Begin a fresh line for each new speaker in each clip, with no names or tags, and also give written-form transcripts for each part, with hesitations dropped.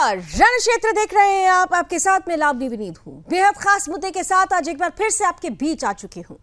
नमस्कार, रण क्षेत्र देख रहे हैं आप। आपके साथ में लावनी विनीत हूं। बेहद खास मुद्दे के साथ आज एक बार फिर से आपके बीच आ चुकी हूं।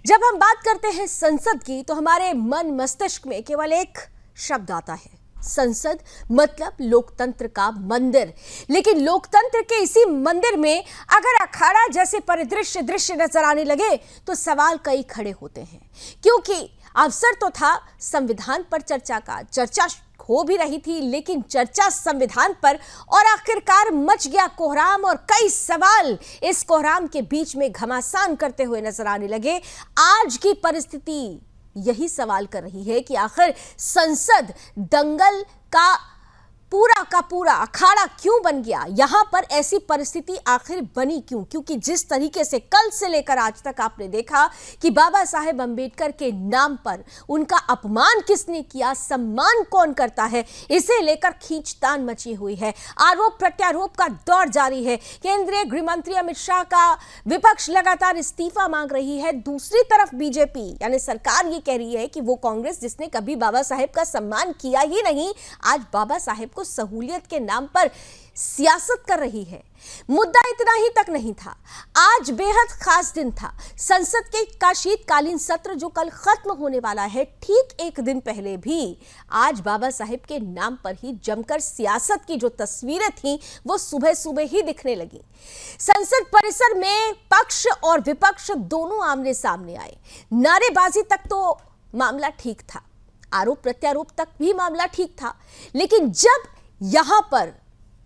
जब हम बात करते हैं संसद की तो हमारे मन मस्तिष्क में केवल एक शब्द आता है, संसद मतलब लोकतंत्र का मंदिर। लेकिन लोकतंत्र के इसी मंदिर में अगर अखाड़ा जैसे परिदृश्य दृश्य नजर आने लगे तो सवाल कई खड़े होते हैं, क्योंकि अवसर तो था संविधान पर चर्चा का, चर्चा हो भी रही थी, लेकिन चर्चा संविधान पर और आखिरकार मच गया कोहराम और कई सवाल इस कोहराम के बीच में घमासान करते हुए नजर आने लगे। आज की परिस्थिति यही सवाल कर रही है कि आखिर संसद दंगल का पूरा अखाड़ा क्यों बन गया, यहां पर ऐसी परिस्थिति आखिर बनी क्यों? क्योंकि जिस तरीके से कल से लेकर आज तक आपने देखा कि बाबा साहेब अंबेडकर के नाम पर उनका अपमान किसने किया, सम्मान कौन करता है, इसे लेकर खींचतान मची हुई है। आरोप प्रत्यारोप का दौर जारी है। केंद्रीय गृह मंत्री अमित शाह का विपक्ष लगातार इस्तीफा मांग रही है। दूसरी तरफ बीजेपी यानी सरकार ये कह रही है कि वो कांग्रेस जिसने कभी बाबा साहेब का सम्मान किया ही नहीं, आज बाबा साहेब को सहूलियत के नाम पर सियासत कर रही है। मुद्दा इतना ही तक नहीं था, आज बेहद खास दिन था। संसद का शीतकालीन सत्र जो कल खत्म होने वाला है, ठीक एक दिन पहले भी आज बाबा साहेब के नाम पर ही जमकर सियासत की जो तस्वीरें थी वो सुबह सुबह ही दिखने लगी। संसद परिसर में पक्ष और विपक्ष दोनों आमने सामने आए। नारेबाजी तक तो मामला ठीक था, आरोप प्रत्यारोप तक भी मामला ठीक था, लेकिन जब यहां पर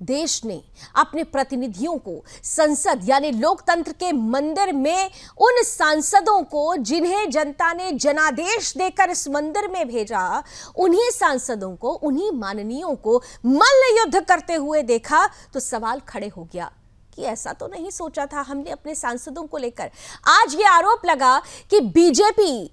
देश ने अपने प्रतिनिधियों को संसद यानी लोकतंत्र के मंदिर में उन सांसदों को जिन्हें जनता ने जनादेश देकर इस मंदिर में भेजा, उन्हीं सांसदों को, उन्हीं माननीयों को मल्ल युद्ध करते हुए देखा तो सवाल खड़े हो गया कि ऐसा तो नहीं सोचा था हमने अपने सांसदों को लेकर। आज ये आरोप लगा कि बीजेपी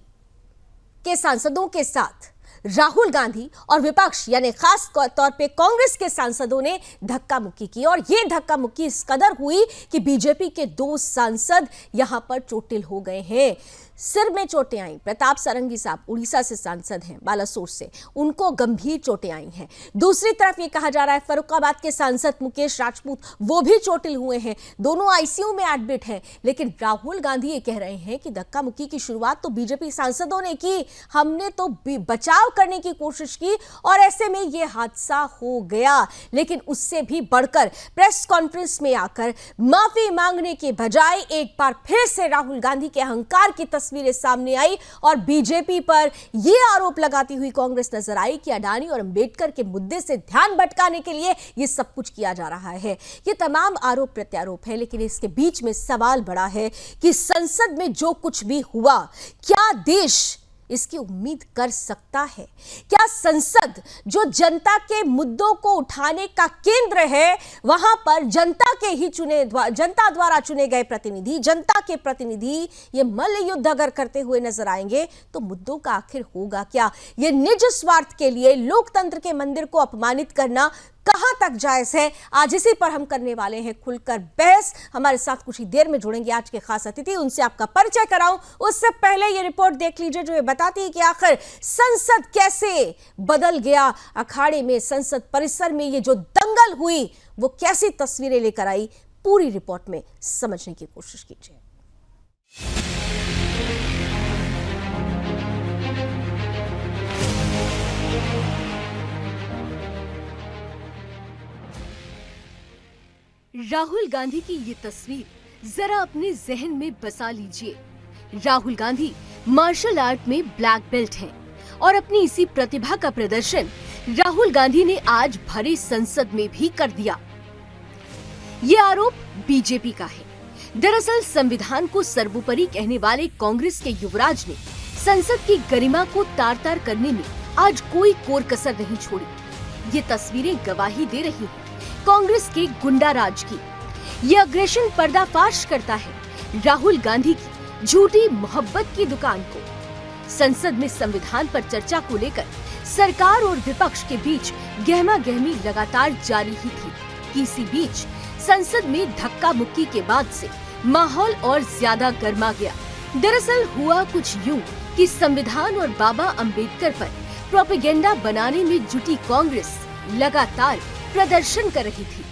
के सांसदों के साथ राहुल गांधी और विपक्ष यानी खास तौर पे कांग्रेस के सांसदों ने धक्का मुक्की की, और ये धक्का मुक्की इस कदर हुई कि बीजेपी के 2 सांसद यहां पर चोटिल हो गए हैं। सिर में चोटें आई। प्रताप सारंगी साहब उड़ीसा से सांसद हैं, बालासोर से, उनको गंभीर चोटें आई हैं। दूसरी तरफ ये कहा जा रहा है फर्रुखाबाद के सांसद मुकेश राजपूत, वो भी चोटिल हुए हैं, दोनों आईसीयू में एडमिट हैं। लेकिन राहुल गांधी ये कह रहे हैं कि धक्का मुक्की की शुरुआत तो बीजेपी सांसदों ने की, हमने तो बचाव करने की कोशिश की और ऐसे में ये हादसा हो गया। लेकिन उससे भी बढ़कर प्रेस कॉन्फ्रेंस में आकर माफी मांगने के बजाय एक बार फिर से राहुल गांधी के अहंकार की तस्वीरें सामने आई और बीजेपी पर यह आरोप लगाती हुई कांग्रेस नजर आई कि अडानी और अंबेडकर के मुद्दे से ध्यान भटकाने के लिए यह सब कुछ किया जा रहा है। ये तमाम आरोप प्रत्यारोप है, लेकिन इसके बीच में सवाल बड़ा है कि संसद में जो कुछ भी हुआ, क्या देश इसकी उम्मीद कर सकता है? क्या संसद जो जनता के मुद्दों को उठाने का केंद्र है, वहां पर जनता द्वारा चुने गए प्रतिनिधि, जनता के प्रतिनिधि ये मल्ल युद्ध अगर करते हुए नजर आएंगे तो मुद्दों का आखिर होगा क्या? ये निज स्वार्थ के लिए लोकतंत्र के मंदिर को अपमानित करना कहां तक जायज है? आज इसी पर हम करने वाले हैं खुलकर बहस। हमारे साथ कुछ ही देर में जुड़ेंगे आज के खास अतिथि, उनसे आपका परिचय कराऊं उससे पहले ये रिपोर्ट देख लीजिए जो ये बताती है कि आखिर संसद कैसे बदल गया। अखाड़े में, संसद परिसर में ये जो दंगल हुई वो कैसी तस्वीरें लेकर आई, पूरी रिपोर्ट में समझने की कोशिश कीजिए। राहुल गांधी की ये तस्वीर जरा अपने जहन में बसा लीजिए। राहुल गांधी मार्शल आर्ट में ब्लैक बेल्ट हैं और अपनी इसी प्रतिभा का प्रदर्शन राहुल गांधी ने आज भरे संसद में भी कर दिया। ये आरोप बीजेपी का है। दरअसल संविधान को सर्वोपरि कहने वाले कांग्रेस के युवराज ने संसद की गरिमा को तार-तार करने में आज कोई कोर कसर नहीं छोड़ी। ये तस्वीरें गवाही दे रही हैं कांग्रेस के गुंडा राज की। ये अग्रेशन पर्दाफाश करता है राहुल गांधी की झूठी मोहब्बत की दुकान को। संसद में संविधान पर चर्चा को लेकर सरकार और विपक्ष के बीच गहमा गहमी लगातार जारी ही थी कि इसी बीच संसद में धक्का मुक्की के बाद से माहौल और ज्यादा गर्मा गया। दरअसल हुआ कुछ यूं कि संविधान और बाबा अंबेडकर पर प्रोपेगेंडा बनाने में जुटी कांग्रेस लगातार प्रदर्शन कर रही थी,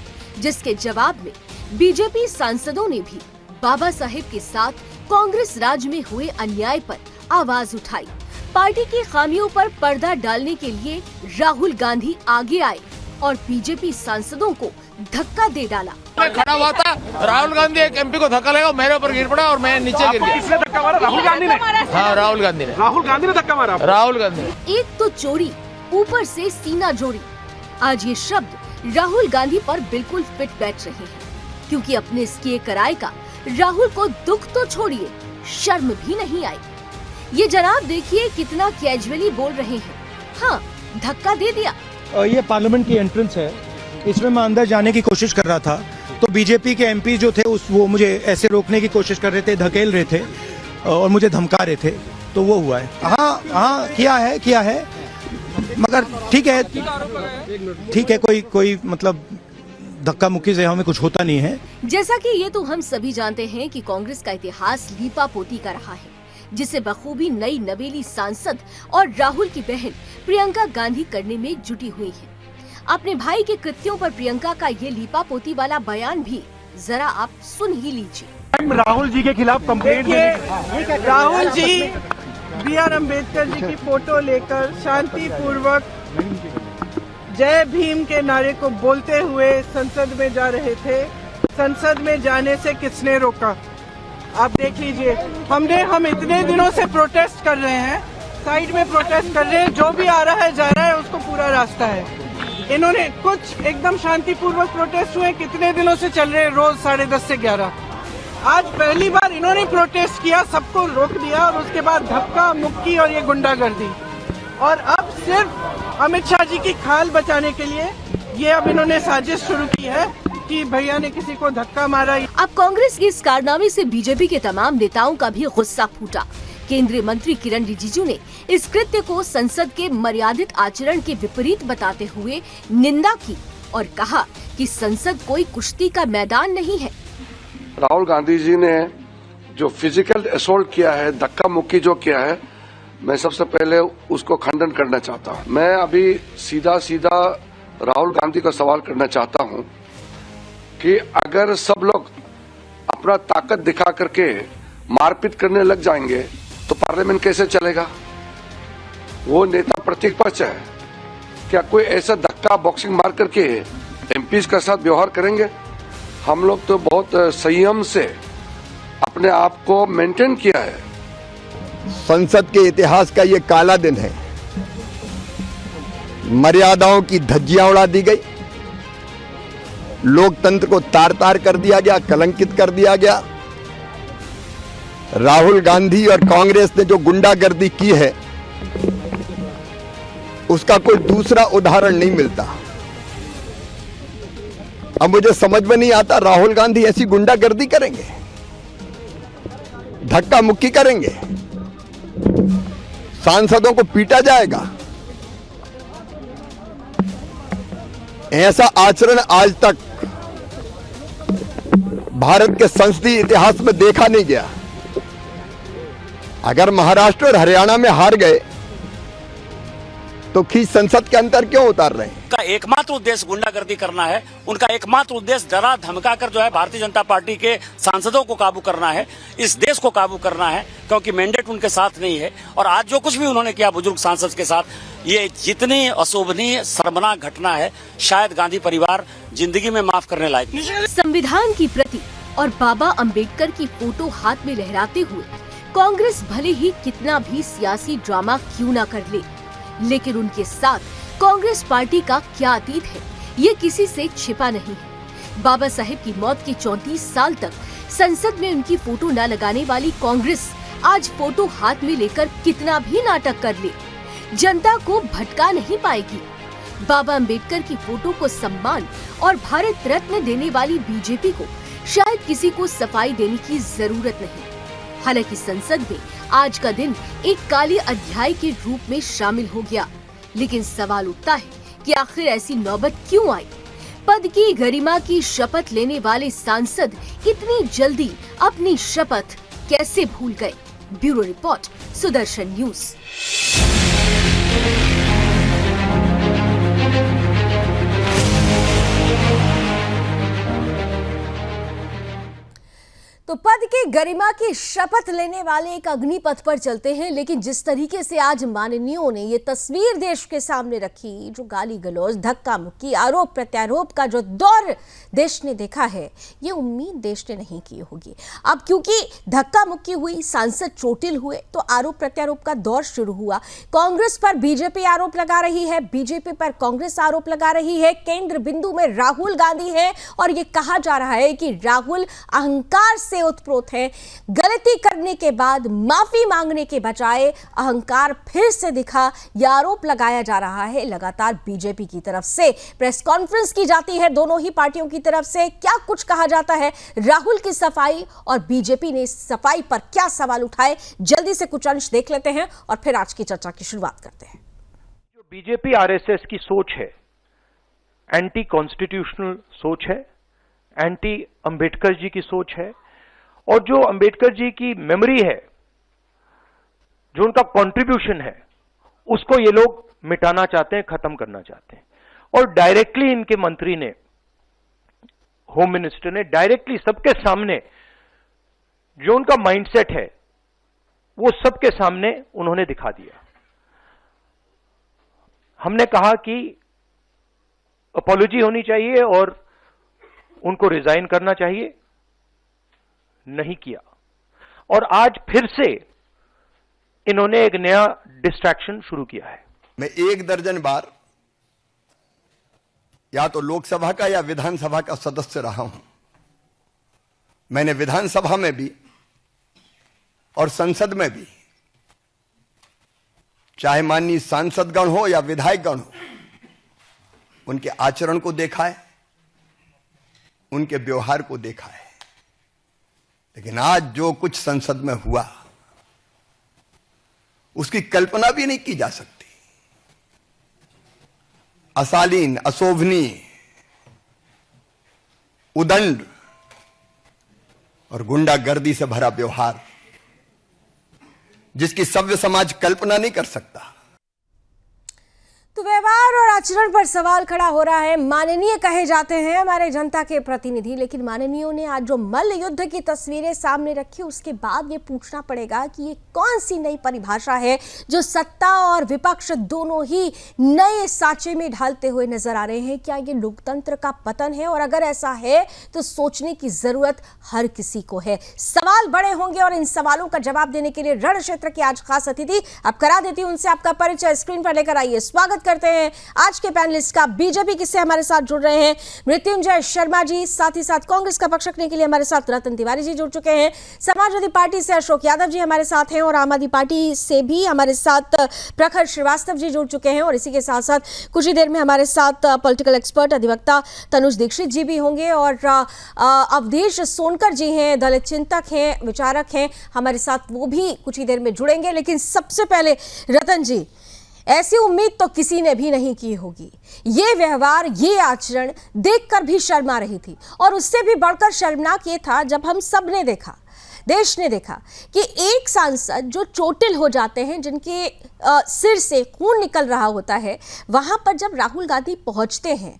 जिसके जवाब में बीजेपी सांसदों ने भी बाबा साहेब के साथ कांग्रेस राज में हुए अन्याय पर आवाज उठाई। पार्टी की खामियों पर पर्दा डालने के लिए राहुल गांधी आगे आए और बीजेपी सांसदों को धक्का दे डाला।
मैं खड़ा हुआ था, राहुल गांधी एक एमपी को धक्का लगा, मेरे ऊपर गिर पड़ा और मैं नीचे गिर गया।
किसने धक्का मारा? राहुल गांधी ने?
हाँ, राहुल गांधी ने।
राहुल गांधी ने धक्का मारा?
राहुल गांधी।
एक तो चोरी, ऊपर से सीना जोड़ी। आज ये शब्द राहुल गांधी पर बिल्कुल फिट बैठ रहे हैं, क्योंकि अपने इस किए कराए का राहुल को दुख तो छोड़िए, शर्म भी नहीं आई। ये जनाब देखिए कितना कैजुअली बोल रहे हैं। हाँ, धक्का दे दिया।
ये पार्लियामेंट की एंट्रेंस है, इसमें मैं अंदर जाने की कोशिश कर रहा था, तो बीजेपी के एमपी जो थे वो मुझे ऐसे रोकने की कोशिश कर रहे थे, धकेल रहे थे और मुझे धमका रहे थे, तो वो हुआ है। हाँ, किया है, मगर ठीक है, कोई मतलब धक्का मुक्की से हमें कुछ होता नहीं है।
जैसा कि ये तो हम सभी जानते हैं कि कांग्रेस का इतिहास लीपापोती का रहा है, जिसे बखूबी नई नवेली सांसद और राहुल की बहन प्रियंका गांधी करने में जुटी हुई है। अपने भाई के कृत्यों पर प्रियंका का ये लीपापोती वाला बयान भी जरा आप सुन ही लीजिए।
राहुल जी के खिलाफ कंप्लेंट।
राहुल जी B.R. अम्बेडकर जी की फोटो लेकर शांतिपूर्वक जय भीम के नारे को बोलते हुए संसद में जा रहे थे। संसद में जाने से किसने रोका? आप देख लीजिए। हम इतने दिनों से प्रोटेस्ट कर रहे हैं, साइड में प्रोटेस्ट कर रहे हैं, जो भी आ रहा है जा रहा है, उसको पूरा रास्ता है। इन्होंने कुछ एकदम शांतिपूर्वक प्रोटेस्ट हुए, कितने दिनों से चल रहे हैं, रोज 10:30 से 11। आज पहली बार इन्होंने प्रोटेस्ट किया, सबको रोक दिया और उसके बाद धक्का मुक्की और ये गुंडागर्दी। और अब सिर्फ अमित शाह जी की खाल बचाने के लिए ये अब इन्होंने साजिश शुरू की है कि भैया ने किसी को धक्का मारा।
अब कांग्रेस के इस कारनामे से बीजेपी के तमाम नेताओं का भी गुस्सा फूटा। केंद्रीय मंत्री किरण रिजिजू ने इस कृत्य को संसद के मर्यादित आचरण के विपरीत बताते हुए निंदा की और कहा कि संसद कोई कुश्ती का मैदान नहीं है।
राहुल गांधी जी ने जो फिजिकल असोल्ट किया है, धक्का मुक्की जो किया है, मैं सबसे पहले उसको खंडन करना चाहता हूं। मैं अभी सीधा राहुल गांधी को सवाल करना चाहता हूं कि अगर सब लोग अपना ताकत दिखा करके मारपीट करने लग जाएंगे तो पार्लियामेंट कैसे चलेगा? वो नेता प्रतिपक्ष है, क्या कोई ऐसा धक्का बॉक्सिंग मार करके एमपीज के साथ व्यवहार करेंगे? हम लोग तो बहुत संयम से अपने आप को मेंटेन किया है।
संसद के इतिहास का ये काला दिन है। मर्यादाओं की धज्जियां उड़ा दी गई, लोकतंत्र को तार-तार कर दिया गया, कलंकित कर दिया गया। राहुल गांधी और कांग्रेस ने जो गुंडागर्दी की है, उसका कोई दूसरा उदाहरण नहीं मिलता। अब मुझे समझ में नहीं आता, राहुल गांधी ऐसी गुंडागर्दी करेंगे, धक्का मुक्की करेंगे, सांसदों को पीटा जाएगा? ऐसा आचरण आज तक भारत के संसदीय इतिहास में देखा नहीं गया। अगर महाराष्ट्र और हरियाणा में हार गए तो खींच संसद के अंदर क्यों उतार रहे हैं?
उनका एकमात्र उद्देश्य गुंडागर्दी करना है। उनका एकमात्र उद्देश्य डरा धमका कर जो है भारतीय जनता पार्टी के सांसदों को काबू करना है, इस देश को काबू करना है, क्योंकि मैंडेट उनके साथ नहीं है। और आज जो कुछ भी उन्होंने किया बुजुर्ग सांसद के साथ, ये जितनी अशोभनीय शर्मनाक घटना है, शायद गांधी परिवार जिंदगी में माफ करने लायक नहीं।
संविधान की प्रति और बाबा अंबेडकर की फोटो हाथ में लहराते हुए कांग्रेस भले ही कितना भी सियासी ड्रामा क्यों न कर ले, लेकिन उनके साथ कांग्रेस पार्टी का क्या अतीत है, ये किसी से छिपा नहीं है। बाबा साहेब की मौत के 34 साल तक संसद में उनकी फोटो न लगाने वाली कांग्रेस आज फोटो हाथ में लेकर कितना भी नाटक कर ले, जनता को भटका नहीं पाएगी। बाबा अंबेडकर की फोटो को सम्मान और भारत रत्न देने वाली बीजेपी को शायद किसी को सफाई देने की जरूरत नहीं। हालांकि संसद में आज का दिन एक काले अध्याय के रूप में शामिल हो गया, लेकिन सवाल उठता है कि आखिर ऐसी नौबत क्यों आई? पद की गरिमा की शपथ लेने वाले सांसद इतनी जल्दी अपनी शपथ कैसे भूल गए? Bureau report, Sudarshan news. की गरिमा की शपथ लेने वाले एक अग्निपथ पर चलते हैं, लेकिन जिस तरीके से आज माननीयों ने ये तस्वीर देश के सामने रखी, जो गाली गलौज, धक्का मुक्की, आरोप प्रत्यारोप का जो दौर देश ने देखा है, ये उम्मीद देश ने नहीं की होगी। अब क्योंकि धक्का मुक्की हुई, सांसद चोटिल हुए, तो आरोप प्रत्यारोप का दौर शुरू हुआ। कांग्रेस पर बीजेपी आरोप लगा रही है, बीजेपी पर कांग्रेस आरोप लगा रही है, केंद्र बिंदु में राहुल गांधी है और ये कहा जा रहा है कि राहुल अहंकार से उत्प्रोत है। गलती करने के बाद माफी मांगने के बजाय अहंकार फिर से दिखा, यह आरोप लगाया जा रहा है लगातार बीजेपी की तरफ से। प्रेस कॉन्फ्रेंस की जाती है दोनों ही पार्टियों की तरफ से, क्या कुछ कहा जाता है, राहुल की सफाई और बीजेपी ने इस सफाई पर क्या सवाल उठाए, जल्दी से कुछ अंश देख लेते हैं और फिर आज की चर्चा की शुरुआत करते हैं।
जो बीजेपी आरएसएस की सोच है, एंटी कॉन्स्टिट्यूशनल सोच है, एंटी अंबेडकर जी की सोच है, और जो अंबेडकर जी की मेमोरी है, जो उनका कंट्रीब्यूशन है, उसको ये लोग मिटाना चाहते हैं, खत्म करना चाहते हैं। और डायरेक्टली इनके मंत्री ने, होम मिनिस्टर ने डायरेक्टली सबके सामने जो उनका माइंडसेट है वो सबके सामने उन्होंने दिखा दिया। हमने कहा कि अपॉलॉजी होनी चाहिए और उनको रिजाइन करना चाहिए, नहीं किया। और आज फिर से इन्होंने एक नया डिस्ट्रैक्शन शुरू किया है।
मैं 1 दर्जन बार या तो लोकसभा का या विधानसभा का सदस्य रहा हूं। मैंने विधानसभा में भी और संसद में भी, चाहे माननीय सांसदगण हो या विधायकगण हो, उनके आचरण को देखा है, उनके व्यवहार को देखा है। लेकिन आज जो कुछ संसद में हुआ, उसकी कल्पना भी नहीं की जा सकती। अशालीन, अशोभनीय, उदंड और गुंडागर्दी से भरा व्यवहार, जिसकी सभ्य समाज कल्पना नहीं कर सकता।
तो व्यवहार और आचरण पर सवाल खड़ा हो रहा है। माननीय कहे जाते हैं हमारे जनता के प्रतिनिधि, लेकिन माननीयों ने आज जो मल्ल युद्ध की तस्वीरें सामने रखी, उसके बाद ये पूछना पड़ेगा कि ये कौन सी नई परिभाषा है जो सत्ता और विपक्ष दोनों ही नए साँचे में ढालते हुए नजर आ रहे हैं। क्या ये लोकतंत्र का पतन है? और अगर ऐसा है तो सोचने की जरूरत हर किसी को है। सवाल बड़े होंगे और इन सवालों का जवाब देने के लिए रण क्षेत्र के आज खास अतिथि, अब करा देती हूं उनसे आपका परिचय, स्क्रीन पर लेकर आइए। स्वागत करते हैं आज के पैनलिस्ट का। बीजेपी किससे हमारे साथ जुड़ रहे हैं मृत्युंजय शर्मा जी, साथ ही साथ कांग्रेस का पक्ष रखने के लिए हमारे साथ रतन तिवारी जी जुड़ चुके हैं, समाजवादी पार्टी से अशोक यादव जी हमारे साथ हैं, और आम आदमी पार्टी से भी हमारे साथ प्रखर श्रीवास्तव जी जुड़ चुके हैं, और इसी के साथ साथ कुछ ही देर में हमारे साथ पॉलिटिकल एक्सपर्ट अधिवक्ता तनुज दीक्षित जी भी होंगे, और अवधेश सोनकर जी हैं, दलित चिंतक हैं, विचारक हैं, हमारे साथ वो भी कुछ ही देर में जुड़ेंगे। लेकिन सबसे पहले रतन जी, ऐसी उम्मीद तो किसी ने भी नहीं की होगी। ये व्यवहार, ये आचरण देखकर भी शर्म आ रही थी, और उससे भी बढ़कर शर्मनाक ये था जब हम सब ने देखा, देश ने देखा कि एक सांसद जो चोटिल हो जाते हैं, जिनके सिर से खून निकल रहा होता है, वहां पर जब राहुल गांधी पहुंचते हैं,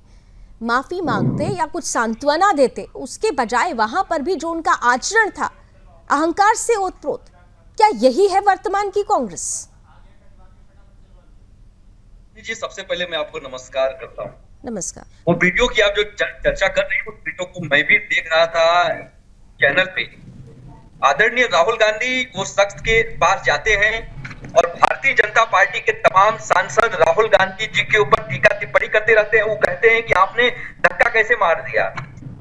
माफी मांगते या कुछ सांत्वना देते, उसके बजाय वहां पर भी जो उनका आचरण था, अहंकार से ओतप्रोत, क्या यही है वर्तमान की कांग्रेस?
जी, सबसे पहले मैं आपको नमस्कार करता हूँ।
नमस्कार।
वो वीडियो की आप जो चर्चा कर रही है, उस वीडियो को मैं भी देख रहा था चैनल पे। आदरणीय राहुल गांधी वो शख्स के पास जाते हैं और भारतीय जनता पार्टी के तमाम सांसद राहुल गांधी जी के ऊपर टीका टिप्पणी करते रहते हैं। वो कहते हैं कि आपने धक्का कैसे मार दिया।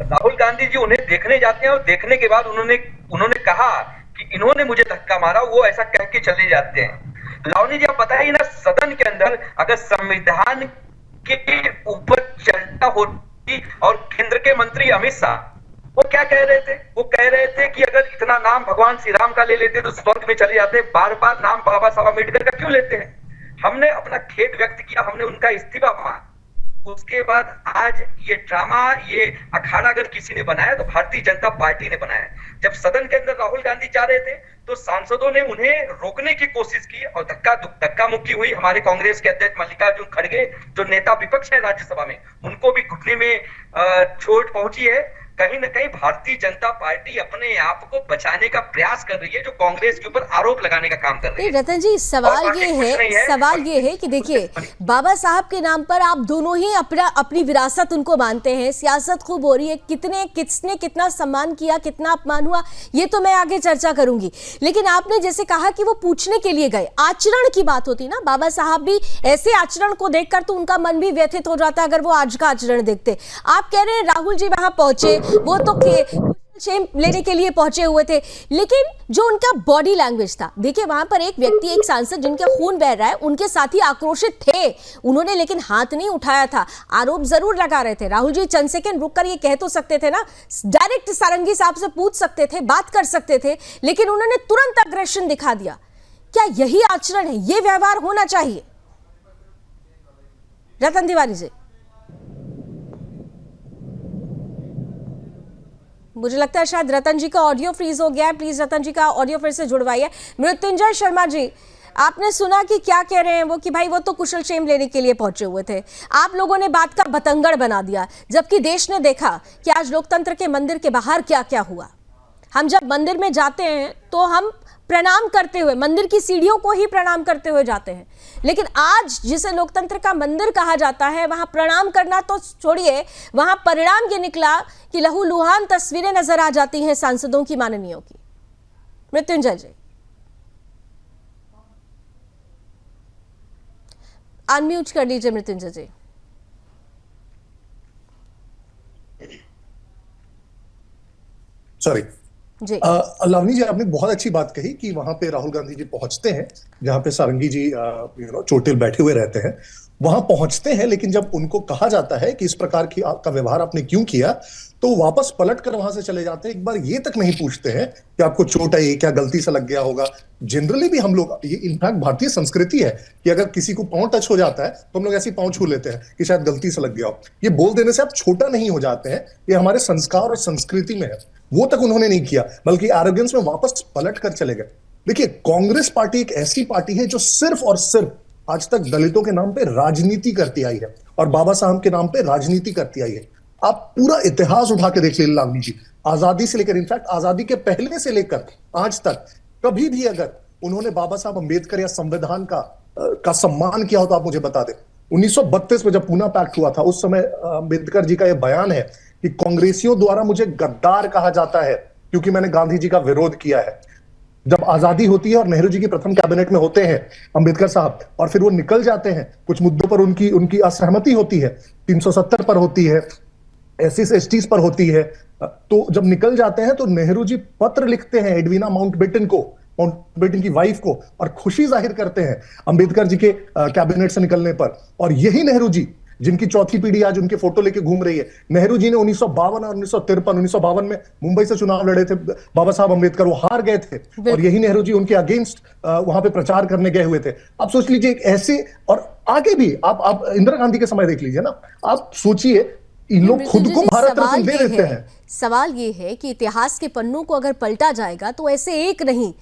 राहुल गांधी जी उन्हें देखने जाते हैं और देखने के बाद उन्होंने कहा कि इन्होंने मुझे धक्का मारा, वो ऐसा कह के चले जाते हैं। लावनी जी, आप बताइए ना, सदन के अंदर अगर संविधान के ऊपर चर्चा होती और केंद्र के मंत्री अमित शाह वो क्या कह रहे थे? वो कह रहे थे कि अगर इतना नाम भगवान श्री राम का ले लेते तो स्वर्ग में चले जाते, बार बार नाम बाबा साहब अम्बेडकर का क्यों लेते हैं? हमने अपना खेद व्यक्त किया, हमने उनका इस्तीफा मांगा। उसके बाद आज ये ड्रामा, ये अखाड़ा अगर किसी ने बनाया तो भारतीय जनता पार्टी ने बनाया। जब सदन के अंदर राहुल गांधी जा रहे थे तो सांसदों ने उन्हें रोकने की कोशिश की और धक्का मुक्की हुई। हमारे कांग्रेस के अध्यक्ष मल्लिकार्जुन खड़गे, जो नेता विपक्ष है राज्यसभा में, उनको भी घुटने में चोट पहुंची है। कहीं ना कहीं भारतीय जनता पार्टी अपने आप को बचाने का प्रयास कर रही है, जो कांग्रेस के ऊपर आरोप लगाने का काम कर रही है।
रतन जी, सवाल ये है कि देखिए, बाबा साहब के नाम पर आप दोनों ही अपनी विरासत उनको मानते हैं, सियासत खूब हो रही है, किसने कितना सम्मान किया, कितना अपमान हुआ, ये तो मैं आगे चर्चा करूंगी। लेकिन आपने जैसे कहा कि वो पूछने के लिए गए, आचरण की बात होती ना, बाबा साहब भी ऐसे आचरण को देखकर तो उनका मन भी व्यथित हो जाता अगर वो आज का आचरण देखते। आप कह रहे हैं राहुल जी वहां पहुंचे, वो तो शेम लेने के लिए पहुंचे हुए थे, लेकिन जो उनका बॉडी लैंग्वेज था, देखिए वहां पर एक व्यक्ति, एक सांसद जिनका खून बह रहा है, उनके साथी आक्रोशित थे, उन्होंने लेकिन हाथ नहीं उठाया था, आरोप जरूर लगा रहे थे। राहुल जी चंद सेकंड रुककर ये कह तो सकते थे ना, डायरेक्ट सारंगी साहब से पूछ सकते थे, बात कर सकते थे, लेकिन उन्होंने तुरंत अग्रेशन दिखा दिया। क्या यही आचरण है, ये व्यवहार होना चाहिए? रतन तिवारी जी, मुझे लगता है शायद रतन जी का ऑडियो फ्रीज हो गया है, प्लीज रतन जी का ऑडियो फिर से जुड़वाइए। मृत्युंजय शर्मा जी, आपने सुना कि क्या कह रहे हैं वो, कि भाई वो तो कुशल क्षेम लेने के लिए पहुंचे हुए थे, आप लोगों ने बात का बतंगड़ बना दिया, जबकि देश ने देखा कि आज लोकतंत्र के मंदिर के बाहर क्या क्या हुआ। हम जब मंदिर में जाते हैं तो हम प्रणाम करते हुए, मंदिर की सीढ़ियों को ही प्रणाम करते हुए जाते हैं, लेकिन आज जिसे लोकतंत्र का मंदिर कहा जाता है, वहां प्रणाम करना तो छोड़िए, वहां परिणाम ये निकला कि लहूलुहान तस्वीरें नजर आ जाती हैं सांसदों की, माननीयों की। मृत्युंजय जी, अनम्यूट कर लीजिए मृत्युंजय जी।
सॉरी
जी।
लावनी जी, आपने बहुत अच्छी बात कही कि वहां पे राहुल गांधी जी पहुंचते हैं, जहां पे सारंगी जी चोटिल बैठे हुए रहते हैं, वहां पहुंचते हैं, लेकिन जब उनको कहा जाता है कि इस प्रकार की आपका व्यवहार आपने क्यों किया, तो वापस पलट कर वहां से चले जाते हैं। एक बार ये तक नहीं पूछते हैं कि आपको चोट आई, क्या गलती से लग गया होगा। जनरली भी हम लोग, ये इनफैक्ट भारतीय संस्कृति है कि अगर किसी को पांव टच हो जाता है तो हम लोग ऐसी पांव छू लेते हैं कि शायद गलती से लग गया हो। ये बोल देने से आप छोटा नहीं हो जाते हैं, ये हमारे संस्कार और संस्कृति में है। वो तक उन्होंने नहीं किया, बल्कि एरोगेंस में वापस पलट कर चले गए। देखिए, कांग्रेस पार्टी एक ऐसी पार्टी है जो सिर्फ और सिर्फ आज तक दलितों के नाम पे राजनीति करती आई है और बाबा साहब के नाम पे राजनीति करती आई है। आप पूरा इतिहास उठा के देख लीजिए लावनी जी, आजादी से लेकर, इनफैक्ट आजादी के पहले से लेकर आज तक कभी भी अगर उन्होंने बाबा साहब अंबेडकर या संविधान का सम्मान किया हो तो आप मुझे बता दें। 1932 में जब पूना पैक्ट हुआ था, उस समय अंबेडकर जी का यह बयान है कि कांग्रेसियों द्वारा मुझे गद्दार कहा जाता है क्योंकि मैंने गांधी जी का विरोध किया है। जब आजादी होती है और नेहरू जी की प्रथम कैबिनेट में होते हैं अंबेडकर साहब, और फिर वो निकल जाते हैं, कुछ मुद्दों पर उनकी असहमति होती है, 370 पर होती है, SC/ST पर होती है, तो जब निकल जाते हैं तो नेहरू जी पत्र लिखते हैं एडवीना माउंटबेटन की वाइफ को, और खुशी जाहिर करते हैं अंबेडकर जी के कैबिनेट से निकलने पर। और यही नेहरू जी, जिनकी चौथी पीढ़ी आज उनके फोटो लेके घूम रही है, नेहरू जी ने 1952 और 1953 में मुंबई से चुनाव लड़े थे बाबा साहब अंबेडकर, वो हार गए थे, और यही नेहरू जी उनके अगेंस्ट वहां पे प्रचार करने गए हुए थे। आप सोच लीजिए, एक ऐसे, और आगे भी आप इंदिरा गांधी के समय देख लीजिए ना, आप सोचिए, इन लोग खुद को भारत रत्न दे देते हैं।
सवाल ये है कि इतिहास के पन्नों को अगर पलटा जाएगा तो ऐसे एक नहीं,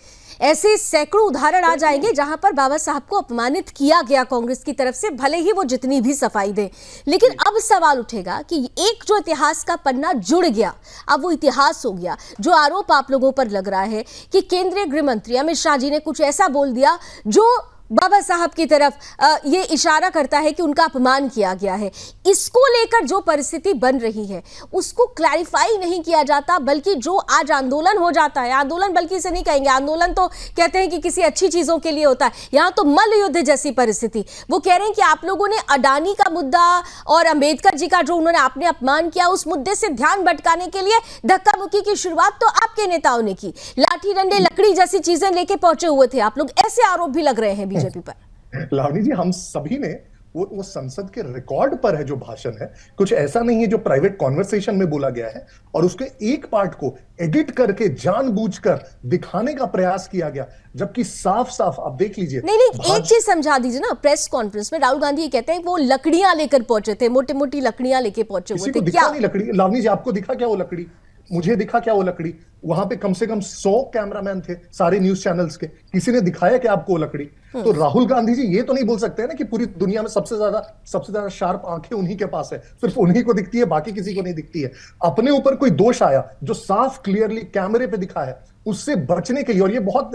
ऐसे सैकड़ों उदाहरण आ जाएंगे जहां पर बाबा साहब को अपमानित किया गया कांग्रेस की तरफ से, भले ही वो जितनी भी सफाई दे। लेकिन अब सवाल उठेगा कि एक जो इतिहास का पन्ना जुड़ गया, अब वो इतिहास हो गया। जो आरोप आप लोगों पर लग रहा है कि केंद्रीय गृह मंत्री अमित शाह जी ने कुछ ऐसा बोल दिया जो बाबा साहब की तरफ ये इशारा करता है कि उनका अपमान किया गया है, इसको लेकर जो परिस्थिति बन रही है उसको क्लैरिफाई नहीं किया जाता, बल्कि जो आज आंदोलन हो जाता है, आंदोलन बल्कि इसे नहीं कहेंगे, आंदोलन तो कहते हैं कि किसी अच्छी चीजों के लिए होता है, यहाँ तो मल्ल युद्ध जैसी परिस्थिति। वो कह रहे हैं कि आप लोगों ने अडानी का मुद्दा और अंबेडकर जी का जो उन्होंने आपने अपमान किया, उस मुद्दे से ध्यान भटकाने के लिए धक्का मुक्की की शुरुआत तो आपके नेताओं ने की, लाठी डंडे लकड़ी जैसी चीजें लेके पहुंचे हुए थे आप लोग, ऐसे आरोप भी लग रहे हैं बीजेपी पर।
लावनी जी, हम सभी ने वो संसद के रिकॉर्ड पर है जो भाषण है, कुछ ऐसा नहीं है जो प्राइवेट कॉन्वर्सेशन में बोला गया है और उसके एक पार्ट को एडिट करके जानबूझकर दिखाने का प्रयास किया गया, जबकि साफ साफ आप देख लीजिए।
नहीं, एक चीज समझा दीजिए ना, प्रेस कॉन्फ्रेंस में राहुल गांधी ये कहते हैं वो लकड़ियां लेकर पहुंचे थे, मोटी मोटी लकड़ियां लेके पहुंचे हुए थे।
दिखा नहीं लकड़ी? लावनी जी, आपको दिखा क्या वो लकड़ी? मुझे दिखा क्या वो लकड़ी? वहां पे कम से कम 100 कैमरामैन थे सारे न्यूज चैनल्स के, किसी ने दिखाया कि आपको लकड़ी? तो राहुल गांधी जी ये तो नहीं बोल सकते ना कि पूरी दुनिया में सबसे ज्यादा शार्प आंखें उन्हीं के पास है, सिर्फ उन्हीं को दिखती है, बाकी किसी को नहीं दिखती है। अपने ऊपर कोई दोष आया जो साफ क्लियरली कैमरे पे दिखा है, उससे बचने के लिए, और ये बहुत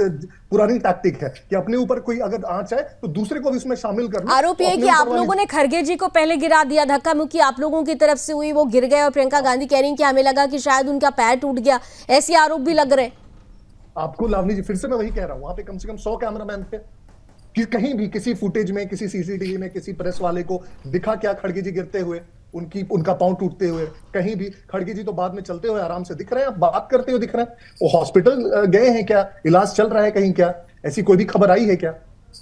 पुरानी टैक्टिक है कि अपने ऊपर कोई अगर आंच आए तो दूसरे को भी इसमें शामिल कर लो।
आरोप ये है कि आप लोगों ने खड़गे जी को पहले गिरा दिया, धक्का मुक्की आप लोगों की तरफ से हुई, वो गिर गए और प्रियंका गांधी कह रही हैं कि हमें लगा कि शायद उनका पैर टूट गया, ऐसे आरोप भी लग रहे हैं।
आपको लावनी जी, फिर से मैं वही कह रहा हूं, वहां पे कम से कम 100 कैमरामैन थे, कि कहीं भी किसी फुटेज में, किसी सीसीटीवी में किसी प्रेस वाले को दिखा क्या खड़गे जी गिरते हुए, उनका पांव टूटते हुए? कहीं भी। खड़गे जी तो बाद में चलते हुए आराम से दिख रहे हैं, बात करते हुए दिख रहे हैं। वो हॉस्पिटल गए हैं क्या? इलाज चल रहा है कहीं क्या? ऐसी कोई भी खबर आई है क्या?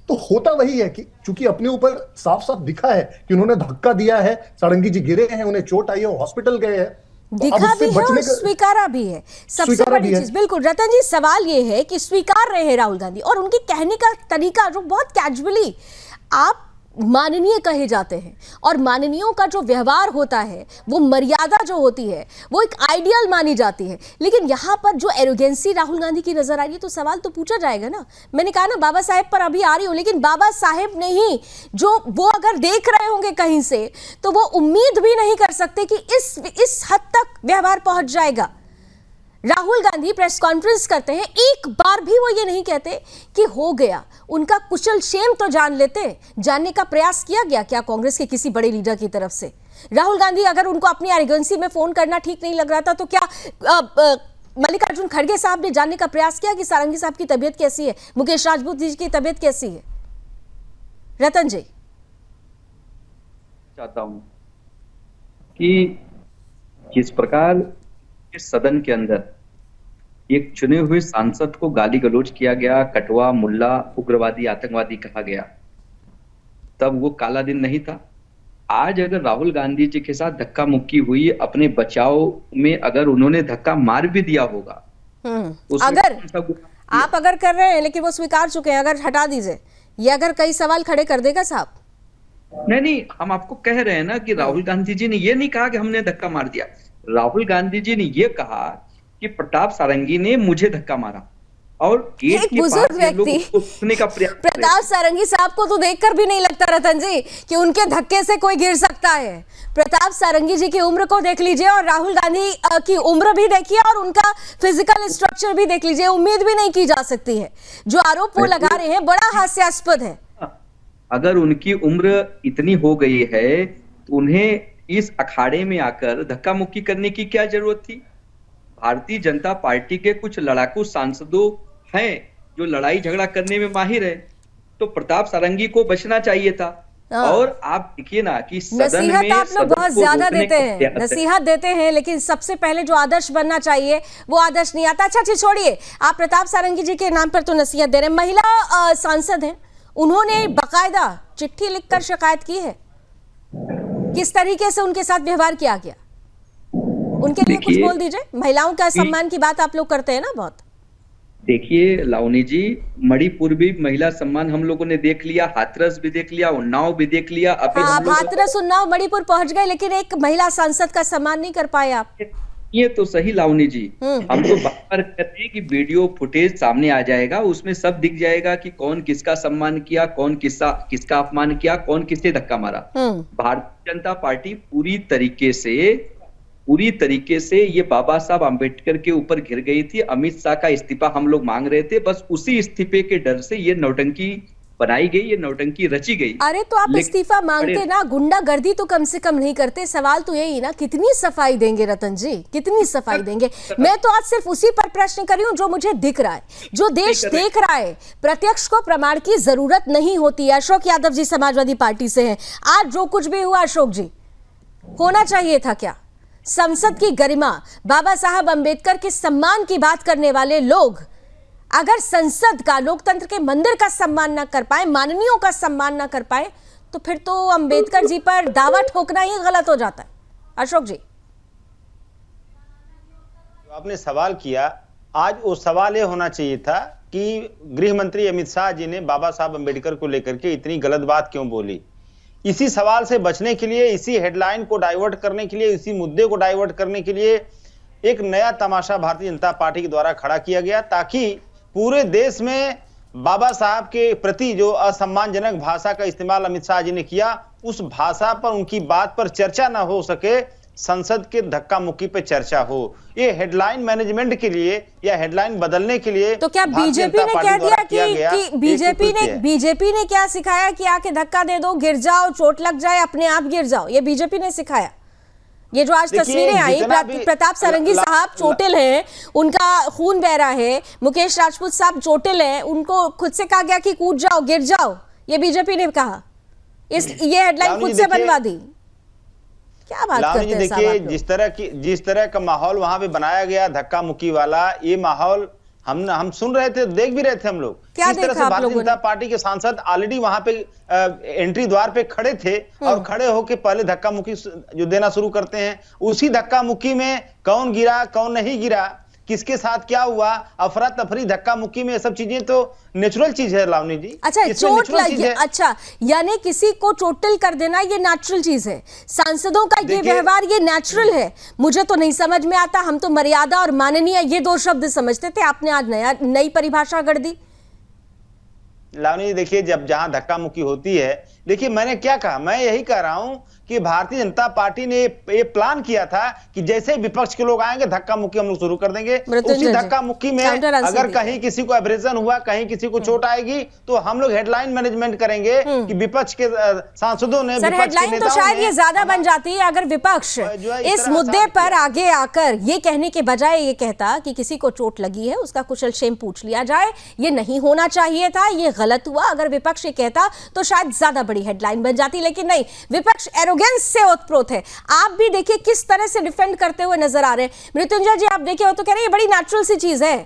तो होता वही है कि चूंकि अपने ऊपर साफ साफ दिखा है कि उन्होंने धक्का दिया है, सारंगी जी गिरे हैं, उन्हें चोट आई है, वो हॉस्पिटल गए हैं,
दिखा भी है और स्वीकारा भी है, सबसे बड़ी चीज। बिल्कुल रतन जी, सवाल ये है कि स्वीकार रहे हैं राहुल गांधी, और उनके कहने का तरीका जो बहुत कैजुअली, आप माननीय कहे जाते हैं, और माननीयों का जो व्यवहार होता है, वो मर्यादा जो होती है, वो एक आइडियल मानी जाती है। लेकिन यहाँ पर जो एरोगेंसी राहुल गांधी की नजर आ रही है, तो सवाल तो पूछा जाएगा ना। मैंने कहा ना, बाबा साहेब पर अभी आ रही हूँ, लेकिन बाबा साहेब नहीं, जो वो अगर देख रहे होंगे कहीं से, तो वो उम्मीद भी नहीं कर सकते कि इस हद तक व्यवहार पहुंच जाएगा। राहुल गांधी प्रेस कॉन्फ्रेंस करते हैं, एक बार भी वो ये नहीं कहते कि हो गया, उनका कुशल क्षेम तो जान लेते। जानने का प्रयास किया गया क्या कांग्रेस के किसी बड़े लीडर की तरफ से? राहुल गांधी अगर उनको अपनी एरोगेंसी में फोन करना ठीक नहीं लग रहा था, तो क्या मल्लिकार्जुन खड़गे साहब ने जानने का प्रयास किया कि सारंगी साहब की तबीयत कैसी है, मुकेश राजपूत जी की तबीयत कैसी है? रतन जी,
चाहता हूं कि जिस प्रकार इस सदन के अंदर एक चुने हुए सांसद को गाली गलौज किया गया, कटवा, मुल्ला, उग्रवादी, आतंकवादी कहा गया, तब वो काला दिन नहीं था। आज अगर राहुल गांधी जी के साथ धक्का मुक्की हुई, अपने बचाव में अगर उन्होंने धक्का मार भी दिया होगा,
अगर आप अगर कर रहे हैं, लेकिन वो स्वीकार चुके हैं, अगर हटा दीजिए, ये अगर कई सवाल खड़े कर देगा साहब।
नहीं, हम आपको कह रहे हैं ना कि राहुल गांधी जी ने ये नहीं कहा कि हमने धक्का मार दिया। राहुल गांधी जी ने ये कहा कि प्रताप सारंगी ने मुझे धक्का मारा, और गेट के पास व्यक्ति उठने का प्रयास।
प्रताप सारंगी साहब को तो देखकर भी नहीं लगता रतन जी कि उनके धक्के से कोई गिर सकता है। प्रताप सारंगी जी की उम्र को देख लीजिए, और राहुल गांधी की उम्र भी देखिए, और उनका फिजिकल स्ट्रक्चर भी देख लीजिए। उम्मीद भी नहीं की जा सकती है। जो आरोप वो लगा रहे हैं बड़ा हास्यास्पद है।
अगर उनकी उम्र इतनी हो गई है, तो उन्हें इस अखाड़े में आकर धक्का मुक्की करने की क्या जरूरत थी? भारतीय जनता पार्टी के कुछ लड़ाकू सांसदों हैं जो लड़ाई झगड़ा करने में माहिर है, तो प्रताप सारंगी को बचना चाहिए था। और आप देखिए ना कि सदन में
आप लोग बहुत ज्यादा देते हैं, नसीहत देते हैं, लेकिन सबसे पहले जो आदर्श बनना चाहिए वो आदर्श नहीं आता। अच्छा छोड़िए, आप प्रताप सारंगी जी के नाम पर तो नसीहत दे रहे हैं। महिला सांसद हैं, उन्होंने बाकायदा चिट्ठी लिखकर शिकायत की है, किस तरीके से उनके साथ व्यवहार किया गया, उनके लिए कुछ बोल दीजिए। महिलाओं का सम्मान की बात आप लोग करते हैं ना बहुत।
देखिए लावनी जी, मणिपुर भी महिला सम्मान हम लोगों ने देख लिया, हाथरस भी देख लिया, उन्नाव भी देख लिया।
आप हाथरस, उन्नाव, मणिपुर पहुंच गए, लेकिन एक महिला सांसद का सम्मान नहीं कर पाए आप।
ये तो सही लावनी जी, हम तो बार कहते हैं कि वीडियो फुटेज सामने आ जाएगा, उसमें सब दिख जाएगा कि कौन किसका सम्मान किया, कौन किसका अपमान किया, कौन किसने धक्का मारा। भारतीय जनता पार्टी पूरी तरीके से ये बाबा साहब आम्बेडकर के ऊपर घिर गई थी। अमित शाह का इस्तीफा हम लोग मांग रहे थे, बस उसी इस्तीफे के डर से ये नौटंकी बनाई गई, ये नौटंकी रची गई।
अरे तो आप इस्तीफा मांगते ना, गुंडागर्दी तो कम से कम नहीं करते। सवाल तो यही ना, कितनी सफाई देंगे रतन जी, कितनी सफाई देंगे? मैं तो आज सिर्फ उसी पर प्रश्न कर रही हूँ जो मुझे दिख रहा है, जो देश देख रहा है। प्रत्यक्ष को प्रमाण की जरूरत नहीं होती है। अशोक यादव जी समाजवादी पार्टी से हैं। आज जो कुछ भी हुआ अशोक जी, होना चाहिए था क्या? संसद की गरिमा, बाबा साहब अंबेडकर के सम्मान की बात करने वाले लोग अगर संसद का, लोकतंत्र के मंदिर का सम्मान ना कर पाए, माननीयों का सम्मान ना कर पाए, तो फिर तो अंबेडकर जी पर दावा ठोकना ही गलत हो जाता है। अशोक जी,
आपने सवाल किया, आज वो सवाल ये होना चाहिए था कि गृह मंत्री अमित शाह जी ने बाबा साहब अंबेडकर को लेकर के इतनी गलत बात क्यों बोली। इसी सवाल से बचने के लिए, इसी हेडलाइन को डाइवर्ट करने के लिए, इसी मुद्दे को डाइवर्ट करने के लिए एक नया तमाशा भारतीय जनता पार्टी के द्वारा खड़ा किया गया, ताकि पूरे देश में बाबा साहब के प्रति जो असम्मानजनक भाषा का इस्तेमाल अमित शाह जी ने किया, उस भाषा पर, उनकी बात पर चर्चा ना हो सके, संसद के धक्का मुक्की पे चर्चा हो। ये हेडलाइन मैनेजमेंट के लिए या हेडलाइन बदलने के लिए
तो क्या बीजेपी ने कह दिया कि बीजेपी ने क्या सिखाया कि आके धक्का दे दो, गिर जाओ, चोट लग जाए, अपने आप गिर जाओ? ये बीजेपी ने सिखाया? ये जो आज तस्वीरें आई, प्रताप सारंगी साहब चोटिल हैं, उनका खून बह रहा है, मुकेश राजपूत साहब चोटिल हैं, उनको खुद से कहा गया कि कूद जाओ, गिर जाओ, ये बीजेपी ने कहा, ये हेडलाइन खुद से बनवा दी। क्या बात करते हैं साहब?
देखिए, जिस तरह का माहौल वहां पे बनाया गया धक्का मुक्की वाला, ये माहौल हम सुन रहे थे, देख भी रहे थे हम लोग।
क्या
इस तरह से भारतीय जनता पार्टी के सांसद ऑलरेडी वहां पे एंट्री द्वार पे खड़े थे और खड़े होके पहले धक्का मुक्की जो देना शुरू करते हैं, उसी धक्का मुक्की में कौन गिरा कौन नहीं गिरा, किसके साथ क्या हुआ, अफरा तफरी, धक्का मुक्की में, ये सब चीजें तो नेचुरल चीज है लावनी जी।
अच्छा, चोट लगी, अच्छा, यानी किसी को चोटिल कर देना ये नेचुरल चीज है, सांसदों का ये व्यवहार ये नेचुरल है? मुझे तो नहीं समझ में आता, हम तो मर्यादा और माननीय ये दो शब्द समझते थे, आपने आज नई परिभाषा गढ़ दी।
लावनी जी देखिए, जब जहां धक्का मुक्की होती है, देखिए मैंने क्या कहा, मैं यही कह रहा हूं कि भारतीय जनता पार्टी ने ये प्लान किया था कि जैसे विपक्ष के लोग आएंगे धक्का मुक्की हम लोग शुरू कर देंगे। उसी धक्का मुक्की में अगर कहीं किसी को एब्रेजन हुआ, कहीं किसी को चोट आएगी, तो हम लोग हेडलाइन मैनेजमेंट करेंगे कि विपक्ष के सांसदों ने,
हेडलाइन तो शायद ये ज्यादा बन जाती है अगर विपक्ष इस मुद्दे पर आगे आकर ये कहने के बजाय ये कहता कि किसी को चोट लगी है, उसका कुशल क्षेम पूछ लिया जाए, ये नहीं होना चाहिए था, ये गलत हुआ। अगर विपक्ष ये कहता तो शायद ज्यादा बड़ी हेडलाइन बन जाती, लेकिन नहीं, विपक्ष एरोगेंस से ओतप्रोत है। आप भी देखिए किस तरह से डिफेंड करते हुए नजर आ रहे हैं। मृत्युंजय जी, आप देखिए, वो तो कह रहे हैं ये बड़ी नेचुरल सी चीज है,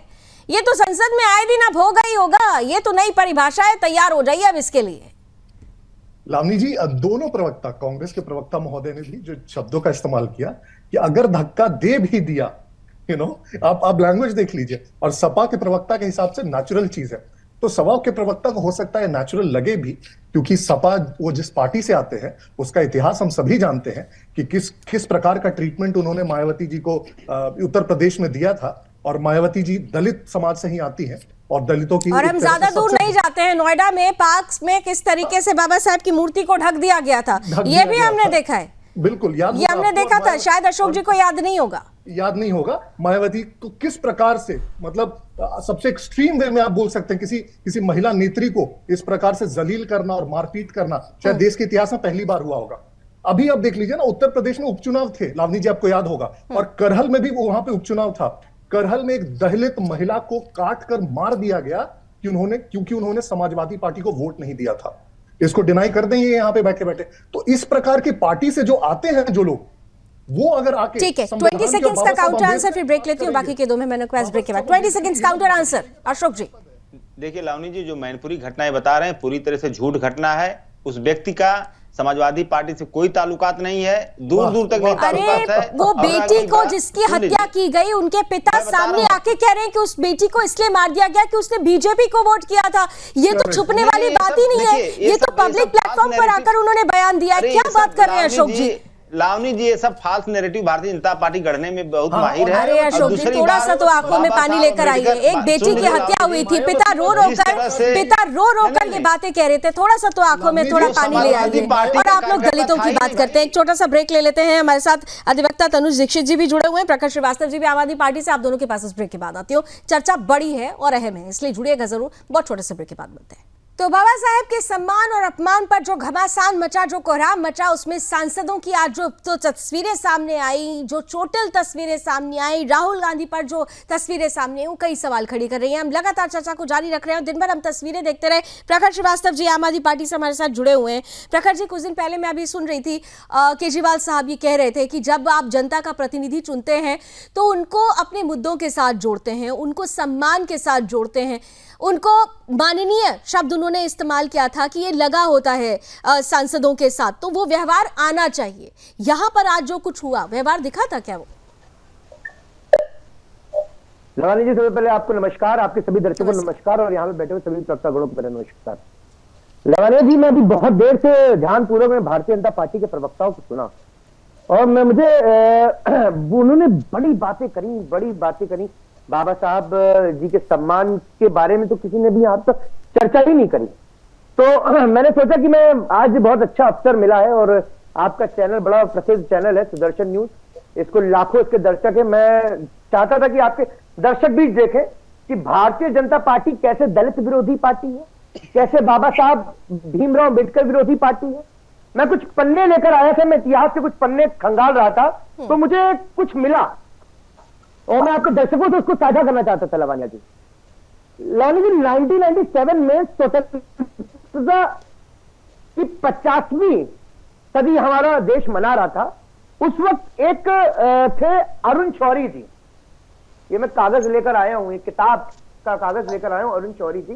ये तो संसद में आए दिन अब होगा ही होगा, ये तो नई परिभाषा है, तैयार हो जाइए अब इसके लिए।
लावनी जी, दोनों प्रवक्ता, कांग्रेस के प्रवक्ता महोदय ने भी जो शब्दों का इस्तेमाल किया कि अगर धक्का दे भी दिया, आप लैंग्वेज देख लीजिए, और सपा के प्रवक्ता के हिसाब से नेचुरल चीज है, तो सपा के प्रवक्ता को हो सकता है नेचुरल लगे भी, क्योंकि सपा वो जिस पार्टी से आते हैं उसका इतिहास हम सभी जानते हैं कि किस प्रकार का ट्रीटमेंट उन्होंने मायावती जी को उत्तर प्रदेश में दिया था, और मायावती जी दलित समाज से ही आती हैं और दलितों की,
और हम ज्यादा दूर नहीं जाते हैं, नोएडा में पार्क में किस तरीके से बाबा साहब की मूर्ति को ढक दिया गया था, ये भी हमने देखा है।
बिल्कुल याद,
ये हमने देखा था, शायद अशोक जी को याद नहीं होगा मायावती को किस प्रकार से, मतलब सबसे एक्सट्रीम वे में आप बोल सकते हैं, किसी महिला नेत्री को इस प्रकार से जलील करना और मारपीट करना शायद देश के इतिहास में पहली बार हुआ होगा। अभी आप देख लीजिए ना, उत्तर प्रदेश में उपचुनाव थे, लावनी जी आपको याद होगा, और करहल में भी वहां पे उपचुनाव था। करहल में एक दलित महिला को काट कर मार दिया गया क्योंकि उन्होंने समाजवादी पार्टी को वोट नहीं दिया था। इसको डिनाई कर देंगे यहाँ पे बैठे बैठे। तो इस प्रकार की पार्टी से जो आते हैं जो लोग, वो अगर आके, ठीक है, 20 सेकंड्स का काउंटर आंसर, फिर ब्रेक लेती हूँ, बाकी के 2 में मैंने क्वेश्चन ब्रेक के बाद 20 सेकंड्स काउंटर आंसर। अशोक जी
देखिए, लावनी जी जो मैनपुरी घटनाएं बता रहे हैं पूरी तरह से झूठ घटना है। उस व्यक्ति का समाजवादी पार्टी से कोई ताल्लुकात नहीं है, दूर दूर तक नहीं ताल्लुकात है।
वो बेटी को जिसकी हत्या की गई, उनके पिता सामने आके कह रहे हैं कि उस बेटी को इसलिए मार दिया गया कि उसने बीजेपी को वोट किया था। ये तो छुपने वाली बात ही नहीं है, ये तो पब्लिक प्लेटफॉर्म पर आकर उन्होंने बयान दिया है। क्या बात कर रहे हैं अशोक जी?
लावनी जी, ये सब false narrative Bharatiya Janata party गढ़ने में बहुत माहिर है।
अरे अशोक जी, थोड़ा सा तो आंखों में पानी लेकर आइए। एक बेटी की हत्या हुई थी, पिता रो रो कर ये बातें कह रहे थे, थोड़ा सा तो आंखों में थोड़ा पानी ले आइए। और आप लोग दलितों की बात करते हैं। एक छोटा सा ब्रेक ले लेते हैं। हमारे साथ अधिवक्ता तनुज दीक्षित जी भी जुड़े हुए हैं, प्रकाश श्रीवास्तव जी भी आम आदमी पार्टी से। आप दोनों के पास इस ब्रेक के बाद आती हूँ। चर्चा बड़ी है और अहम है, इसलिए जुड़िएगा जरूर। बहुत छोटे से ब्रेक के बाद मिलते हैं। तो बाबा साहेब के सम्मान और अपमान पर जो घमासान मचा, जो कोहराम मचा, उसमें सांसदों की आज जो तो तस्वीरें सामने आई, जो चोटिल तस्वीरें सामने आई, राहुल गांधी पर जो तस्वीरें सामने आई, वो कई सवाल खड़ी कर रही हैं। हम लगातार चर्चा को जारी रख रहे हैं, दिन भर हम तस्वीरें देखते रहे। प्रखर श्रीवास्तव जी आम आदमी पार्टी से हमारे साथ जुड़े हुए हैं। प्रखर जी, कुछ दिन पहले मैं अभी सुन रही थी, केजरीवाल साहब ये कह रहे थे कि जब आप जनता का प्रतिनिधि चुनते हैं तो उनको अपने मुद्दों के साथ जोड़ते हैं, उनको सम्मान के साथ जोड़ते हैं, उनको माननीय शब्द उन्होंने इस्तेमाल किया था कि ये लगा होता है सांसदों के साथ, तो वो व्यवहार आना चाहिए। यहां पर आज जो कुछ हुआ, व्यवहार दिखा था क्या वो?
लवानी जी, सबसे पहले आपको नमस्कार, आपके सभी दर्शकों को नमस्कार, और यहाँ पे बैठे हुए सभी प्रवक्तागणों को नमस्कार। लवानी जी, मैं अभी बहुत देर से ध्यानपूर्वक में भारतीय जनता पार्टी के प्रवक्ताओं को सुना, और मैं मुझे उन्होंने बड़ी बातें करी बाबा साहब जी के सम्मान के बारे में तो किसी ने भी यहाँ तक चर्चा ही नहीं करी। तो मैंने सोचा कि मैं आज बहुत अच्छा अवसर मिला है और आपका चैनल बड़ा प्रसिद्ध चैनल है सुदर्शन न्यूज, इसको लाखों इसके दर्शक है। मैं चाहता था कि आपके दर्शक भी देखें कि भारतीय जनता पार्टी कैसे दलित विरोधी पार्टी है, कैसे बाबा साहब भीमराव अम्बेडकर विरोधी पार्टी है। मैं कुछ पन्ने लेकर आया था, मैं इतिहास के कुछ पन्ने खंगाल रहा था तो मुझे कुछ मिला और मैं आपके दर्शकों से उसको साझा करना चाहता था। लवानिया जी 1997 में स्वतंत्रता की 50वीं सदी हमारा देश मना रहा था। उस वक्त एक थे अरुण शौरी जी, ये मैं कागज लेकर आया हूं, एक किताब का कागज लेकर आया हूं, अरुण शौरी जी।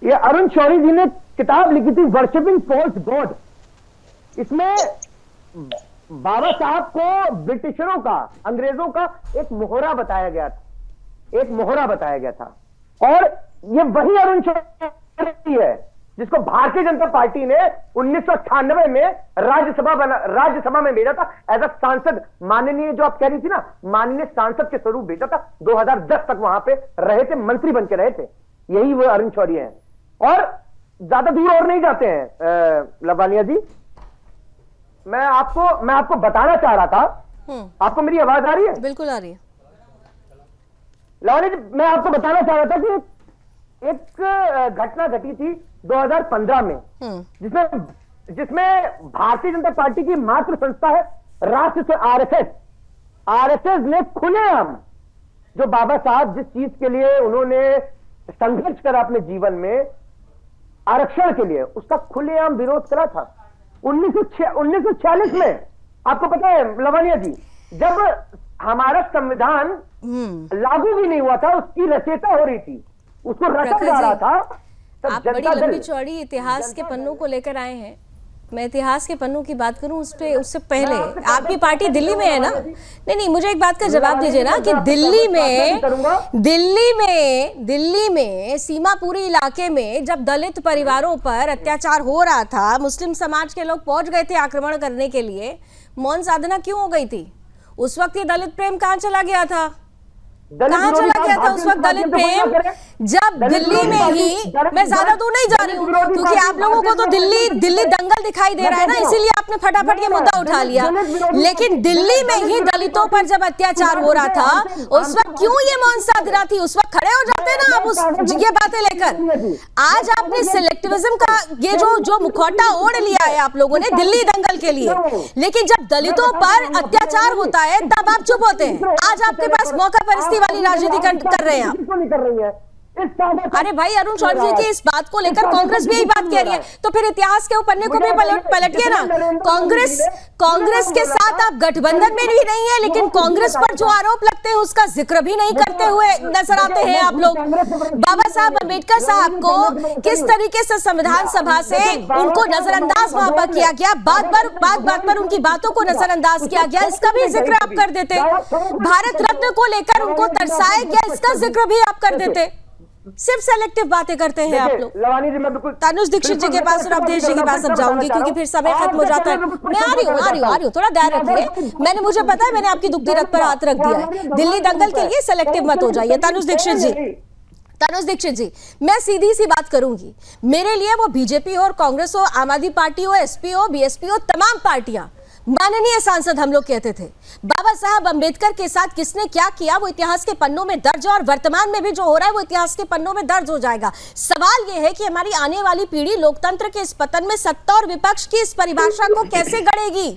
ये अरुण शौरी जी ने किताब लिखी थी वर्शिपिंग फॉल्स गॉड। इसमें बाबा साहब को ब्रिटिशरों का, अंग्रेजों का एक मोहरा बताया गया था और ये वही अरुण शौरी है जिसको भारतीय जनता पार्टी ने 1998 में राज्यसभा में भेजा था एज अ सांसद। माननीय जो आप कह रही थी ना, माननीय सांसद के स्वरूप भेजा था। 2010 तक वहां पे रहे थे, मंत्री बन के रहे थे। यही वो अरुण शौरी हैं और ज्यादा दूर और नहीं जाते हैं। लवानिया जी मैं आपको बताना चाह रहा था, आपको मेरी आवाज आ रही है?
बिल्कुल आ रही है।
लवानिया जी मैं आपको बताना चाह रहा था कि एक घटना घटी थी 2015 में जिसमें भारतीय जनता पार्टी की मातृ संस्था है राष्ट्र से आरएसएस ने खुलेआम जो बाबा साहब जिस चीज के लिए उन्होंने संघर्ष करा अपने जीवन में, आरक्षण के लिए, उसका खुलेआम विरोध करा था 1946 में। आपको पता है लवानिया जी, जब हमारा संविधान लागू भी नहीं हुआ था, उसकी रचयिता हो रही थी, उसको रचा जा रहा था।
आप बड़ी लंबी चौड़ी इतिहास के पन्नों को लेकर आए हैं। मैं इतिहास के पन्नों की बात करूं उससे पहले आपकी पार्टी दिल्ली में है ना? नहीं, मुझे एक बात का जवाब दीजिए ना कि दिल्ली में सीमापुरी इलाके में जब दलित परिवारों पर अत्याचार हो रहा था, मुस्लिम समाज के लोग पहुंच गए थे आक्रमण करने के लिए, मौन साधना क्यों हो गई थी? उस वक्त ये दलित प्रेम कहां चला गया था? उस वक्त दलित प्रेम? जब दिल्ली में ही, मैं ज्यादा दूर नहीं जा रही हूँ क्योंकि आप लोगों को तो दिल्ली दंगल दिखाई दे रहा है ना, इसीलिए आपने फटाफट ये मुद्दा उठा लिया। लेकिन दिल्ली में ही दलितों पर जब अत्याचार हो रहा था, उस वक्त क्यों ये मौन साधना थी? उस वक्त खड़े हो जाते ना आप ये बातें लेकर। आज आपने सिलेक्टिविज्म का ये जो मुखौटा ओढ़ लिया है आप लोगों ने दिल्ली दंगल के लिए, लेकिन जब दलितों पर अत्याचार होता है तब आप चुप होते हैं। आज आपके पास मौका परिस्थिति वाली राजनीति कर रहे हैं आप। अरे भाई, अरुण शौरी जी की इस बात को लेकर कांग्रेस भी यही बात कह रही है, तो फिर इतिहास के पन्ने को भी पलटिए ना। कांग्रेस के साथ आप गठबंधन में भी नहीं है, लेकिन कांग्रेस पर जो आरोप लगते हैं उसका जिक्र भी नहीं करते हुए नजर आते हैं आप लोग। बाबा साहब अम्बेडकर साहब को किस तरीके से संविधान सभा से उनको नजरअंदाज वहां पर किया गया, बात पर उनकी बातों को नजरअंदाज किया गया, इसका भी जिक्र आप कर देते। भारत रत्न को लेकर उनको तरसाया गया, इसका जिक्र भी आप कर देते। सिर्फ सेलेक्टिव बातें करते हैं आप लोग। तनुज दीक्षित जी के पास और अवधेश जी के पास अब जाऊंगी क्योंकि फिर समय खत्म हो जाता है। मैं आ रही हूँ, थोड़ा धैर्य रखिए। मुझे पता है मैंने आपकी दुखती रथ पर हाथ रख दिया है। दिल्ली दंगल के लिए सेलेक्टिव मत हो जाइए। तनुज दीक्षित जी, मैं सीधी सी बात करूंगी। मेरे लिए वो बीजेपी हो और कांग्रेस हो, आम आदमी पार्टी हो, एसपी हो, बीएसपी हो, तमाम पार्टियां माननीय सांसद हम लोग कहते थे। बाबा साहब अंबेडकर के साथ किसने क्या किया वो इतिहास के पन्नों में दर्ज है और वर्तमान में भी जो हो रहा है वो इतिहास के पन्नों में दर्ज हो जाएगा। सवाल ये है कि हमारी आने वाली पीढ़ी लोकतंत्र के इस पतन में सत्ता और विपक्ष की इस परिभाषा को कैसे गढ़ेगी,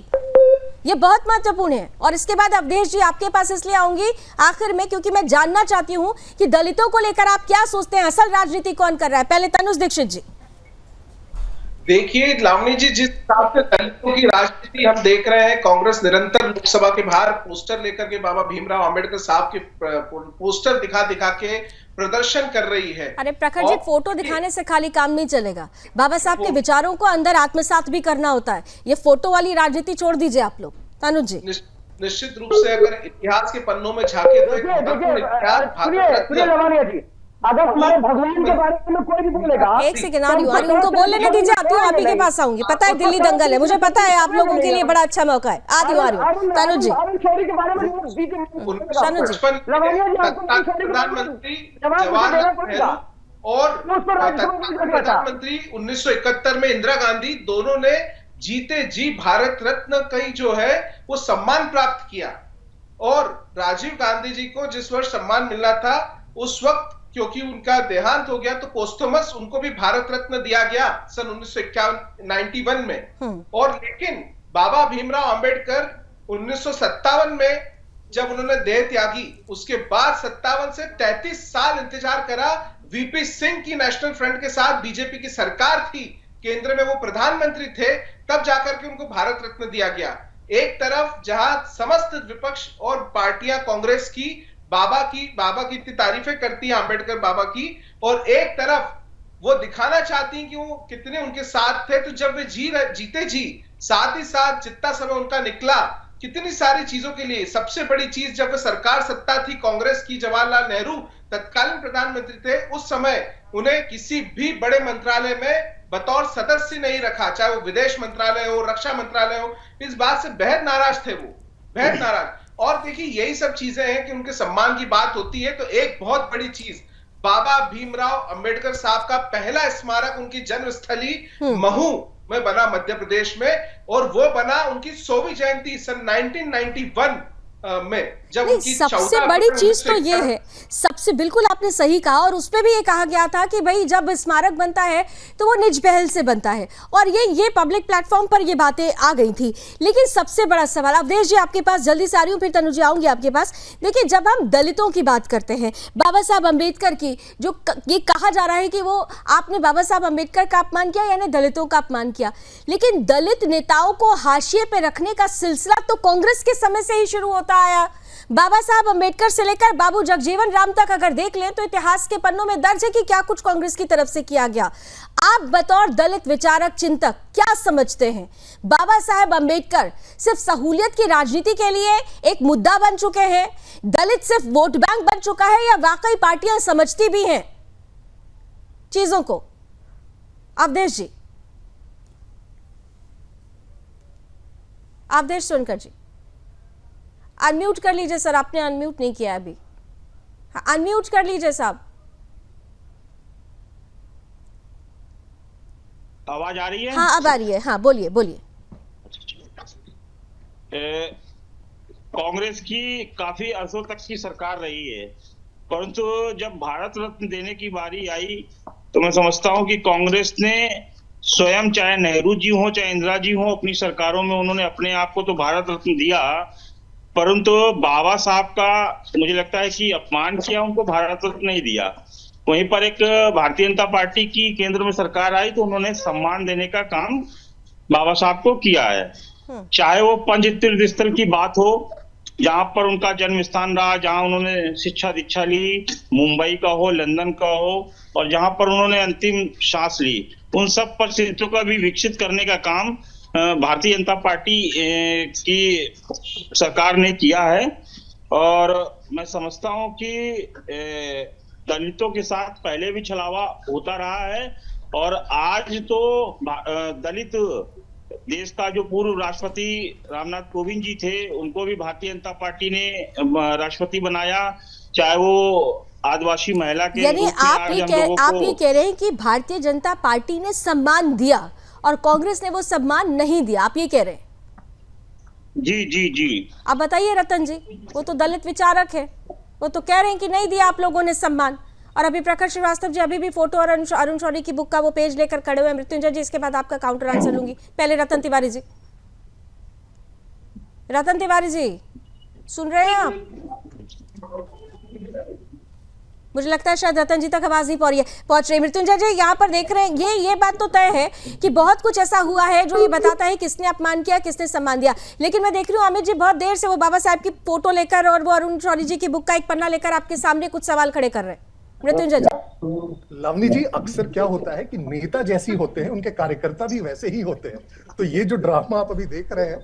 ये बहुत महत्वपूर्ण है। और इसके बाद अवधेश जी आपके पास इसलिए आऊंगी आखिर में क्योंकि मैं जानना चाहती हूं कि दलितों को लेकर आप क्या सोचते हैं, असल राजनीति कौन कर रहा है। पहले तनुज दीक्षित जी।
देखिए लावनी जी, जिस हिसाब से दलितों की राजनीति हम देख रहे हैं, कांग्रेस निरंतर लोकसभा के बाहर पोस्टर लेकर के बाबा भीमराव अंबेडकर साहब के पोस्टर दिखा के प्रदर्शन कर रही है।
अरे प्रखर जी, फोटो दिखाने से खाली काम नहीं चलेगा। बाबा साहब के विचारों को अंदर आत्मसात भी करना होता है। ये फोटो वाली राजनीति छोड़ दीजिए आप लोग। तनुज जी,
निश्चित रूप से अगर इतिहास के पन्नों में झांके तो
सुनिए लवानिया जी, अगर हमारे भगवान के बारे में कोई भी बोलेगा,
एक सेकेंड आ रही हूँ, उनको बोलने नहीं दीजिए, आती हूँ आप ही के पास आऊंगी। पता है दिल्ली दंगल है, मुझे पता है आप लोगों के लिए बड़ा अच्छा मौका है। आती हूँ तनुज जी। तनुज जी
प्रधानमंत्री जवाहरलाल नेहरू और प्रधानमंत्री 1971 में इंदिरा गांधी दोनों ने जीते जी भारत रत्न कई जो है वो सम्मान प्राप्त किया। और राजीव गांधी जी को जिस वर्ष सम्मान मिलना था उस वक्त क्योंकि उनका देहांत हो गया तो पोस्टमस उनको भी भारत रत्न दिया गया सन 1991 में। और लेकिन बाबा भीमराव अंबेडकर 1957 में जब उन्होंने देह त्यागी उसके बाद 57 से 33 साल इंतजार करा। वीपी सिंह की नेशनल फ्रंट के साथ बीजेपी की सरकार थी, केंद्र में वो प्रधानमंत्री थे, तब जाकर के उनको भारत रत्न दिया गया। एक तरफ जहां समस्त विपक्ष और पार्टियां कांग्रेस की बाबा की इतनी तारीफें करती है अंबेडकर बाबा की, और एक तरफ वो दिखाना चाहती हैं कि वो कितने उनके साथ थे। तो जब वे जीते जी साथ ही साथ जितना समय उनका निकला कितनी सारी चीजों के लिए, सबसे बड़ी चीज जब वो सरकार सत्ता थी कांग्रेस की, जवाहरलाल नेहरू तत्कालीन प्रधानमंत्री थे, उस समय उन्हें किसी भी बड़े मंत्रालय में बतौर सदस्य नहीं रखा, चाहे वो विदेश मंत्रालय हो, रक्षा मंत्रालय हो। इस बात से बेहद नाराज थे वो, बेहद नाराज। और देखिए यही सब चीजें हैं कि उनके सम्मान की बात होती है तो एक बहुत बड़ी चीज, बाबा भीमराव अंबेडकर साहब का पहला स्मारक उनकी जन्मस्थली महू में बना मध्य प्रदेश में, और वो बना उनकी 100वीं जयंती सन 1991 में, जब उनकी
सबसे बड़ी चीज तो ये है, सबसे बिल्कुल आपने सही कहा, और उसपे भी ये कहा गया था कि भाई जब स्मारक बनता है तो वो निज पहल से बनता है, और ये पब्लिक प्लेटफॉर्म पर ये बातें आ गई थी। लेकिन सबसे बड़ा सवाल, अवधेश जी आपके पास जल्दी से आ रही हूँ, फिर तनुजी आऊंगी आपके पास। देखिए जब हम दलितों की बात करते हैं, बाबा साहब अम्बेडकर की, जो ये कहा जा रहा है कि वो आपने बाबा साहब अम्बेडकर का अपमान किया यानी दलितों का अपमान किया, लेकिन दलित नेताओं को हाशिए पे रखने का सिलसिला तो कांग्रेस के समय से ही शुरू होता आया। बाबा साहब अम्बेडकर से लेकर बाबू जगजीवन राम तक अगर देख लें तो इतिहास के पन्नों में दर्ज है कि क्या कुछ कांग्रेस की तरफ से किया गया। आप बतौर दलित विचारक चिंतक क्या समझते हैं, बाबा साहब अम्बेडकर सिर्फ सहूलियत की राजनीति के लिए एक मुद्दा बन चुके हैं, दलित सिर्फ वोट बैंक बन चुका है, या वाकई पार्टियां समझती भी हैं चीजों को? अवधेश जी, अवधेश सोनकर जी अनम्यूट कर लीजिए सर, आपने अनम्यूट नहीं किया अभी। हाँ, अनम्यूट कर लीजिए साहब।
आवाज आ रही है?
हाँ अब आ रही है, हाँ बोलिए बोलिए।
कांग्रेस की काफी अरसों तक की सरकार रही है, परंतु जब भारत रत्न देने की बारी आई तो मैं समझता हूं कि कांग्रेस ने स्वयं, चाहे नेहरू जी हो चाहे इंदिरा जी हो, अपनी सरकारों में उन्होंने अपने आप को तो भारत रत्न दिया, परंतु बाबा साहब का मुझे लगता है कि अपमान किया, उनको भारत रत्न नहीं दिया। वहीं पर एक भारतीय जनता पार्टी की केंद्र में सरकार आई तो उन्होंने सम्मान देने का काम बाबा साहब को किया है। चाहे वो पंच तीर्थ स्थल की बात हो, जहां पर उनका जन्म स्थान रहा, जहां उन्होंने शिक्षा दीक्षा ली, मुंबई का हो, लंदन का हो, और जहां पर उन्होंने अंतिम सांस ली, उन सब परिस्थितियों का भी विकसित करने का काम भारतीय जनता पार्टी की सरकार ने किया है। और मैं समझता हूं कि दलितों के साथ पहले भी छलावा होता रहा है, और आज तो दलित देश का जो पूर्व राष्ट्रपति रामनाथ कोविंद जी थे, उनको भी भारतीय जनता पार्टी ने राष्ट्रपति बनाया, चाहे वो आदिवासी महिला के।
यानी आप ये कह रहे हैं कि भारतीय जनता पार्टी ने सम्मान दिया और कांग्रेस ने वो सम्मान नहीं दिया, आप ये कह रहे हैं?
जी जी जी।
अब बताइए रतन जी, वो तो दलित विचारक है, वो तो कह रहे हैं कि नहीं दिया आप लोगों ने सम्मान। और अभी प्रखर श्रीवास्तव जी अभी भी फोटो और अरुण शौरी की बुक का वो पेज लेकर खड़े हुए। मृत्युंजय जी इसके बाद आपका काउंटर आंसर लूंगी, पहले रतन तिवारी जी। रतन तिवारी जी सुन रहे हैं आप? मुझे लगता है शायद रतन जी तक आवाज नहीं पहुंच रही। मृत्युंजय जी यहाँ पर देख रहे हैं, ये बात तो तय है कि बहुत कुछ ऐसा हुआ है जो ये बताता है किसने अपमान किया, किसने सम्मान दिया। लेकिन मैं देख रही हूँ अमित जी बहुत देर से वो बाबा साहब की फोटो लेकर और वो अरुण शौरी जी की बुक का एक पन्ना लेकर आपके सामने कुछ सवाल खड़े कर रहे हैं। मृत्युंजय जी।
लावनी जी, अक्सर क्या होता है कि नेता जैसी होते हैं उनके कार्यकर्ता भी वैसे ही होते हैं। तो ये जो ड्रामा आप अभी देख रहे हैं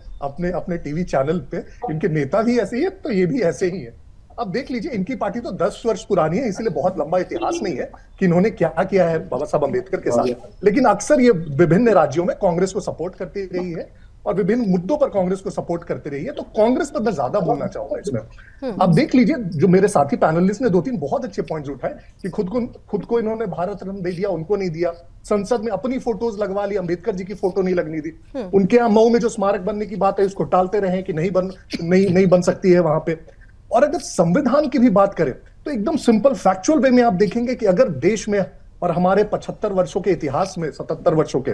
अपने टीवी चैनल पे, इनके नेता भी ऐसे ही है तो ये भी ऐसे ही है। अब देख लीजिए, इनकी पार्टी तो 10 वर्ष पुरानी है, इसलिए बहुत लंबा इतिहास नहीं है कि इन्होंने क्या किया है बाबा साहब अम्बेडकर के साथ। लेकिन अक्सर ये विभिन्न राज्यों में कांग्रेस को सपोर्ट करती रही है और विभिन्न मुद्दों पर कांग्रेस को सपोर्ट करते रही है। तो कांग्रेस पर मैं ज्यादा बोलना चाहूंगा इसमें। अब देख लीजिए, जो मेरे साथी पैनलिस्ट ने 2-3 बहुत अच्छे पॉइंट्स उठाए कि खुद को इन्होंने भारत रत्न दे दिया, उनको नहीं दिया, संसद में अपनी फोटोज लगवा ली, अम्बेडकर जी की फोटो नहीं लगनी दी, उनके यहाँ मऊ में जो स्मारक बनने की बात है उसको टालते रहे कि नहीं बन सकती है वहां पे। और अगर संविधान की भी बात करें तो एकदम सिंपल फैक्चुअल वे में आप देखेंगे कि अगर देश में और हमारे 75 वर्षों के इतिहास में 77 वर्षों के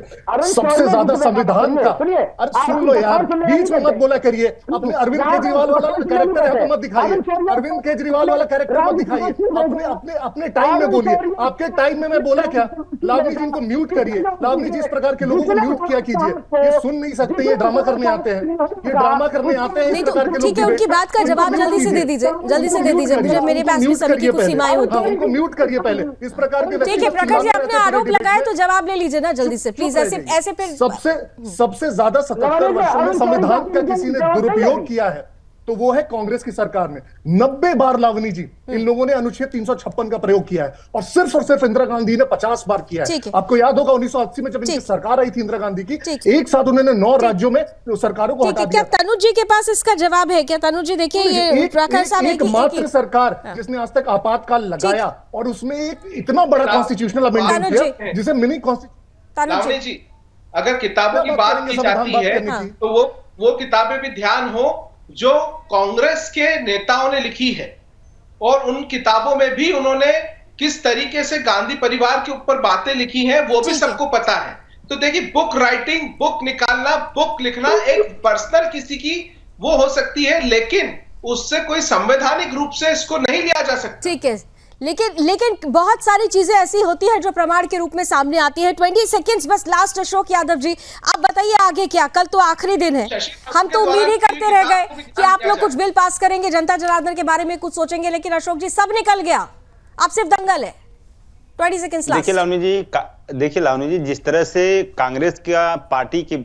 सबसे ज्यादा संविधान का, अरे सुन लो यार, बीच में मत बोला करिए। अपने अरविंद केजरीवाल वाला कैरेक्टर यहाँ पे मत दिखाइए, अरविंद केजरीवाल वाला कैरेक्टर मत दिखाइए, अपने टाइम में बोलिए। आपके टाइम में मैं बोला क्या? लावनी जी इनको म्यूट करिए, लावनी जी इस प्रकार के लोगों को म्यूट किया कीजिए, ये सुन नहीं सकते, ये ड्रामा करने आते हैं, ये ड्रामा करने आते हैं इस प्रकार के लोग।
ठीक है, उनकी बात का जवाब जल्दी से दे दीजिए, जल्दी से दे दीजिए, मेरे पास भी समय की कुछ सीमाएं होती हैं।
उनको म्यूट करिए पहले, इस प्रकार के।
ठीक है प्रखर जी, अपने आरोप लगाए तो जवाब ले लीजिए ना जल्दी से प्लीज। ऐसे पे
सबसे ज्यादा 77 वर्षों में संविधान का किसी ने दुरुपयोग किया है तो वो है कांग्रेस की सरकार ने। 90 बार लावनी जी इन लोगों ने अनुच्छेद 356 का प्रयोग किया है और सिर्फ इंदिरा गांधी ने 50 बार किया है। आपको याद होगा 1980 में जब इनकी सरकार आई थी इंदिरा गांधी की, एक साथ उन्होंने 9 राज्यों में सरकारों को हटा दिया।
क्या तनुज जी के पास इसका जवाब है क्या? तनुज जी देखिए, ये प्रखर साहब
एकमात्र सरकार जिसने आज तक आपातकाल लगाया और उसमें एक इतना बड़ा कॉन्स्टिट्यूशनल अमेंडमेंट किया जिसे मिनी
कॉन्स्टिट्यूशन जी। अगर किताबों की बात की जाती है तो वो किताबें भी ध्यान हो जो कांग्रेस के नेताओं ने लिखी है, और उन किताबों में भी उन्होंने किस तरीके से गांधी परिवार के ऊपर बातें लिखी हैं वो भी सबको पता है। तो देखिए, बुक राइटिंग, बुक निकालना, बुक लिखना एक पर्सनल किसी की वो हो सकती है, लेकिन उससे कोई संवैधानिक रूप से इसको नहीं लिया जा सकता।
ठीक है, लेकिन बहुत सारी चीजें ऐसी होती हैं जो प्रमाण के रूप में सामने आती है। 20 सेकंड्स बस लास्ट। अशोक यादव जी, आप बताइए आगे क्या? कल तो आखिरी दिन है, हम तो उम्मीद ही करते रह गए कि आप लोग कुछ बिल पास करेंगे, जनता जनार्दन के बारे में कुछ सोचेंगे, लेकिन अशोक जी सब निकल गया, आप सिर्फ दंगल है। 20 सेकंड्स लास्ट।
देखिए लावनी जी, जिस तरह से कांग्रेस का पार्टी के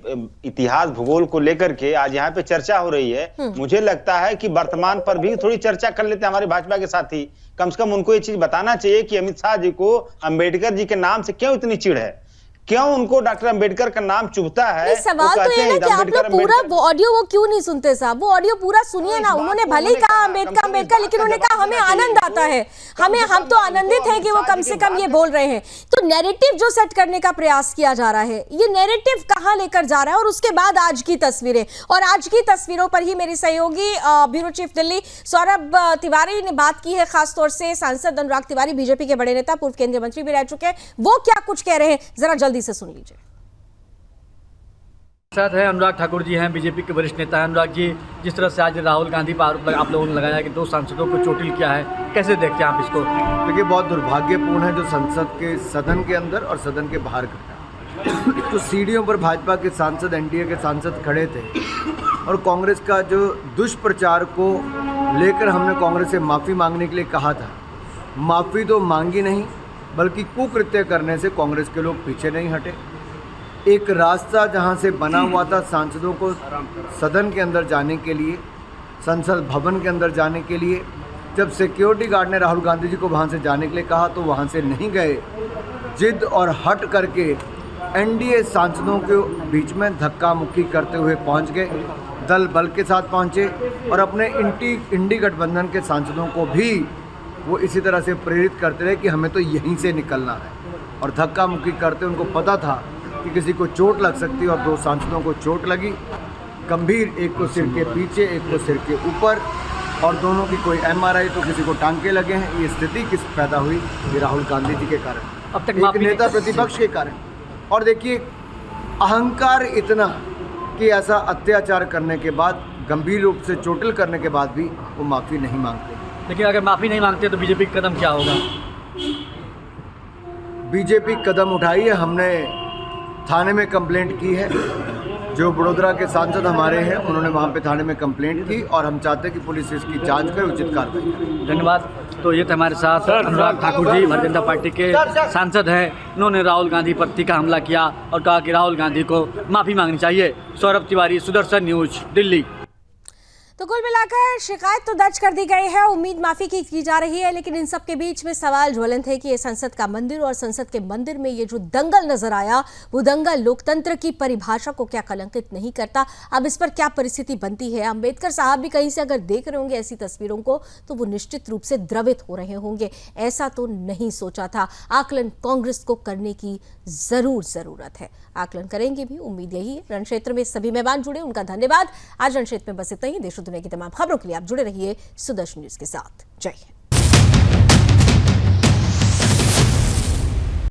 इतिहास भूगोल को लेकर के आज यहाँ पे चर्चा हो रही है, मुझे लगता है कि वर्तमान पर भी थोड़ी चर्चा कर लेते हैं हमारे भाजपा के साथी। कम से कम उनको ये चीज बताना चाहिए कि अमित शाह जी को अंबेडकर जी के नाम से क्यों इतनी चिढ़ है, क्यों उनको डॉक्टर अंबेडकर का नाम चुभता है।
सवाल तो ये है कि आप लोग पूरा वो ऑडियो वो क्यों नहीं सुनते साहब? वो ऑडियो पूरा सुनिए ना। उन्होंने भले ही कहा अंबेडकर, लेकिन उन्होंने कहा हमें आनंद आता है, हम तो आनंदित हैं कि वो कम से कम ये बोल रहे हैं। तो नैरेटिव जो सेट करने का प्रयास किया जा रहा है, ये नैरेटिव कहाँ लेकर जा रहा है? और उसके बाद आज की तस्वीरें, और आज की तस्वीरों पर ही मेरी सहयोगी ब्यूरो चीफ दिल्ली सौरभ तिवारी ने बात की है, खासतौर से सांसद अनुराग तिवारी, बीजेपी के बड़े नेता, पूर्व केंद्रीय मंत्री भी रह चुके हैं। वो क्या कुछ कह रहे हैं, जरा जल्दी से सुन लीजिए।
साथ है अनुराग ठाकुर जी हैं, बीजेपी के वरिष्ठ नेता हैं। अनुराग जी, जिस तरह से आज राहुल गांधी पर आरोप आप लोगों ने लगाया कि 2 सांसदों को चोटिल किया है, कैसे देखते हैं आप इसको?
देखिए, बहुत दुर्भाग्यपूर्ण है जो संसद के सदन के अंदर और सदन के बाहर घटा। तो सीढ़ियों पर भाजपा के सांसद, एनडीए के सांसद खड़े थे और कांग्रेस का जो दुष्प्रचार को लेकर हमने कांग्रेस से माफ़ी मांगने के लिए कहा था, माफ़ी तो मांगी नहीं, बल्कि कुकृत्य करने से कांग्रेस के लोग पीछे नहीं हटे। एक रास्ता जहां से बना हुआ था सांसदों को सदन के अंदर जाने के लिए, संसद भवन के अंदर जाने के लिए, जब सिक्योरिटी गार्ड ने राहुल गांधी जी को वहां से जाने के लिए कहा तो वहां से नहीं गए। जिद और हट करके एनडीए सांसदों के बीच में धक्का मुक्की करते हुए पहुंच गए, दल बल के साथ पहुंचे और अपने इंडी गठबंधन के सांसदों को भी वो इसी तरह से प्रेरित करते रहे कि हमें तो यहीं से निकलना है। और धक्का मुक्की करते उनको पता था कि किसी को चोट लग सकती है और 2 सांसदों को चोट लगी गंभीर, एक को सिर के पीछे, एक को सिर के ऊपर, और दोनों की कोई एमआरआई, तो किसी को टांके लगे हैं। ये स्थिति किस पैदा हुई? ये राहुल गांधी जी के कारण,
अब तक
एक नेता प्रतिपक्ष के कारण। और देखिए, अहंकार इतना कि ऐसा अत्याचार करने के बाद, गंभीर रूप से चोटिल करने के बाद भी वो माफ़ी नहीं मांगते।
लेकिन अगर माफ़ी नहीं मांगते तो बीजेपी का कदम क्या होगा?
बीजेपी कदम उठाई है, हमने थाने में कंप्लेंट की है। जो बड़ोदरा के सांसद हमारे हैं उन्होंने वहाँ पे थाने में कंप्लेंट की और हम चाहते हैं कि पुलिस इसकी जांच करे, उचित कार्रवाई करे।
धन्यवाद। तो ये थे हमारे साथ अनुराग ठाकुर जी, भारतीय जनता पार्टी के सांसद हैं। उन्होंने राहुल गांधी पर तीखा हमला किया और कहा कि राहुल गांधी को माफ़ी मांगनी चाहिए। सौरभ तिवारी, सुदर्शन न्यूज, दिल्ली।
तो कुल मिलाकर शिकायत तो दर्ज कर दी गई है, उम्मीद माफी की जा रही है, लेकिन इन सब के बीच में सवाल ज्वलंत है कि ये संसद का मंदिर और संसद के मंदिर में ये जो दंगल नजर आया, वो दंगल लोकतंत्र की परिभाषा को क्या कलंकित नहीं करता? अब इस पर क्या परिस्थिति बनती है? अंबेडकर साहब भी कहीं से अगर देख रहे होंगे ऐसी तस्वीरों को तो वो निश्चित रूप से द्रवित हो रहे होंगे। ऐसा तो नहीं सोचा था। आकलन कांग्रेस को करने की जरूरत है। आकलन करेंगे भी, उम्मीद यही है। रणक्षेत्र में सभी मेहमान जुड़े, उनका धन्यवाद। आज रणक्षेत्र में बस इतना ही। देश और दुनिया की तमाम खबरों के लिए आप जुड़े रहिए सुदर्शन न्यूज के साथ। जय हिंद।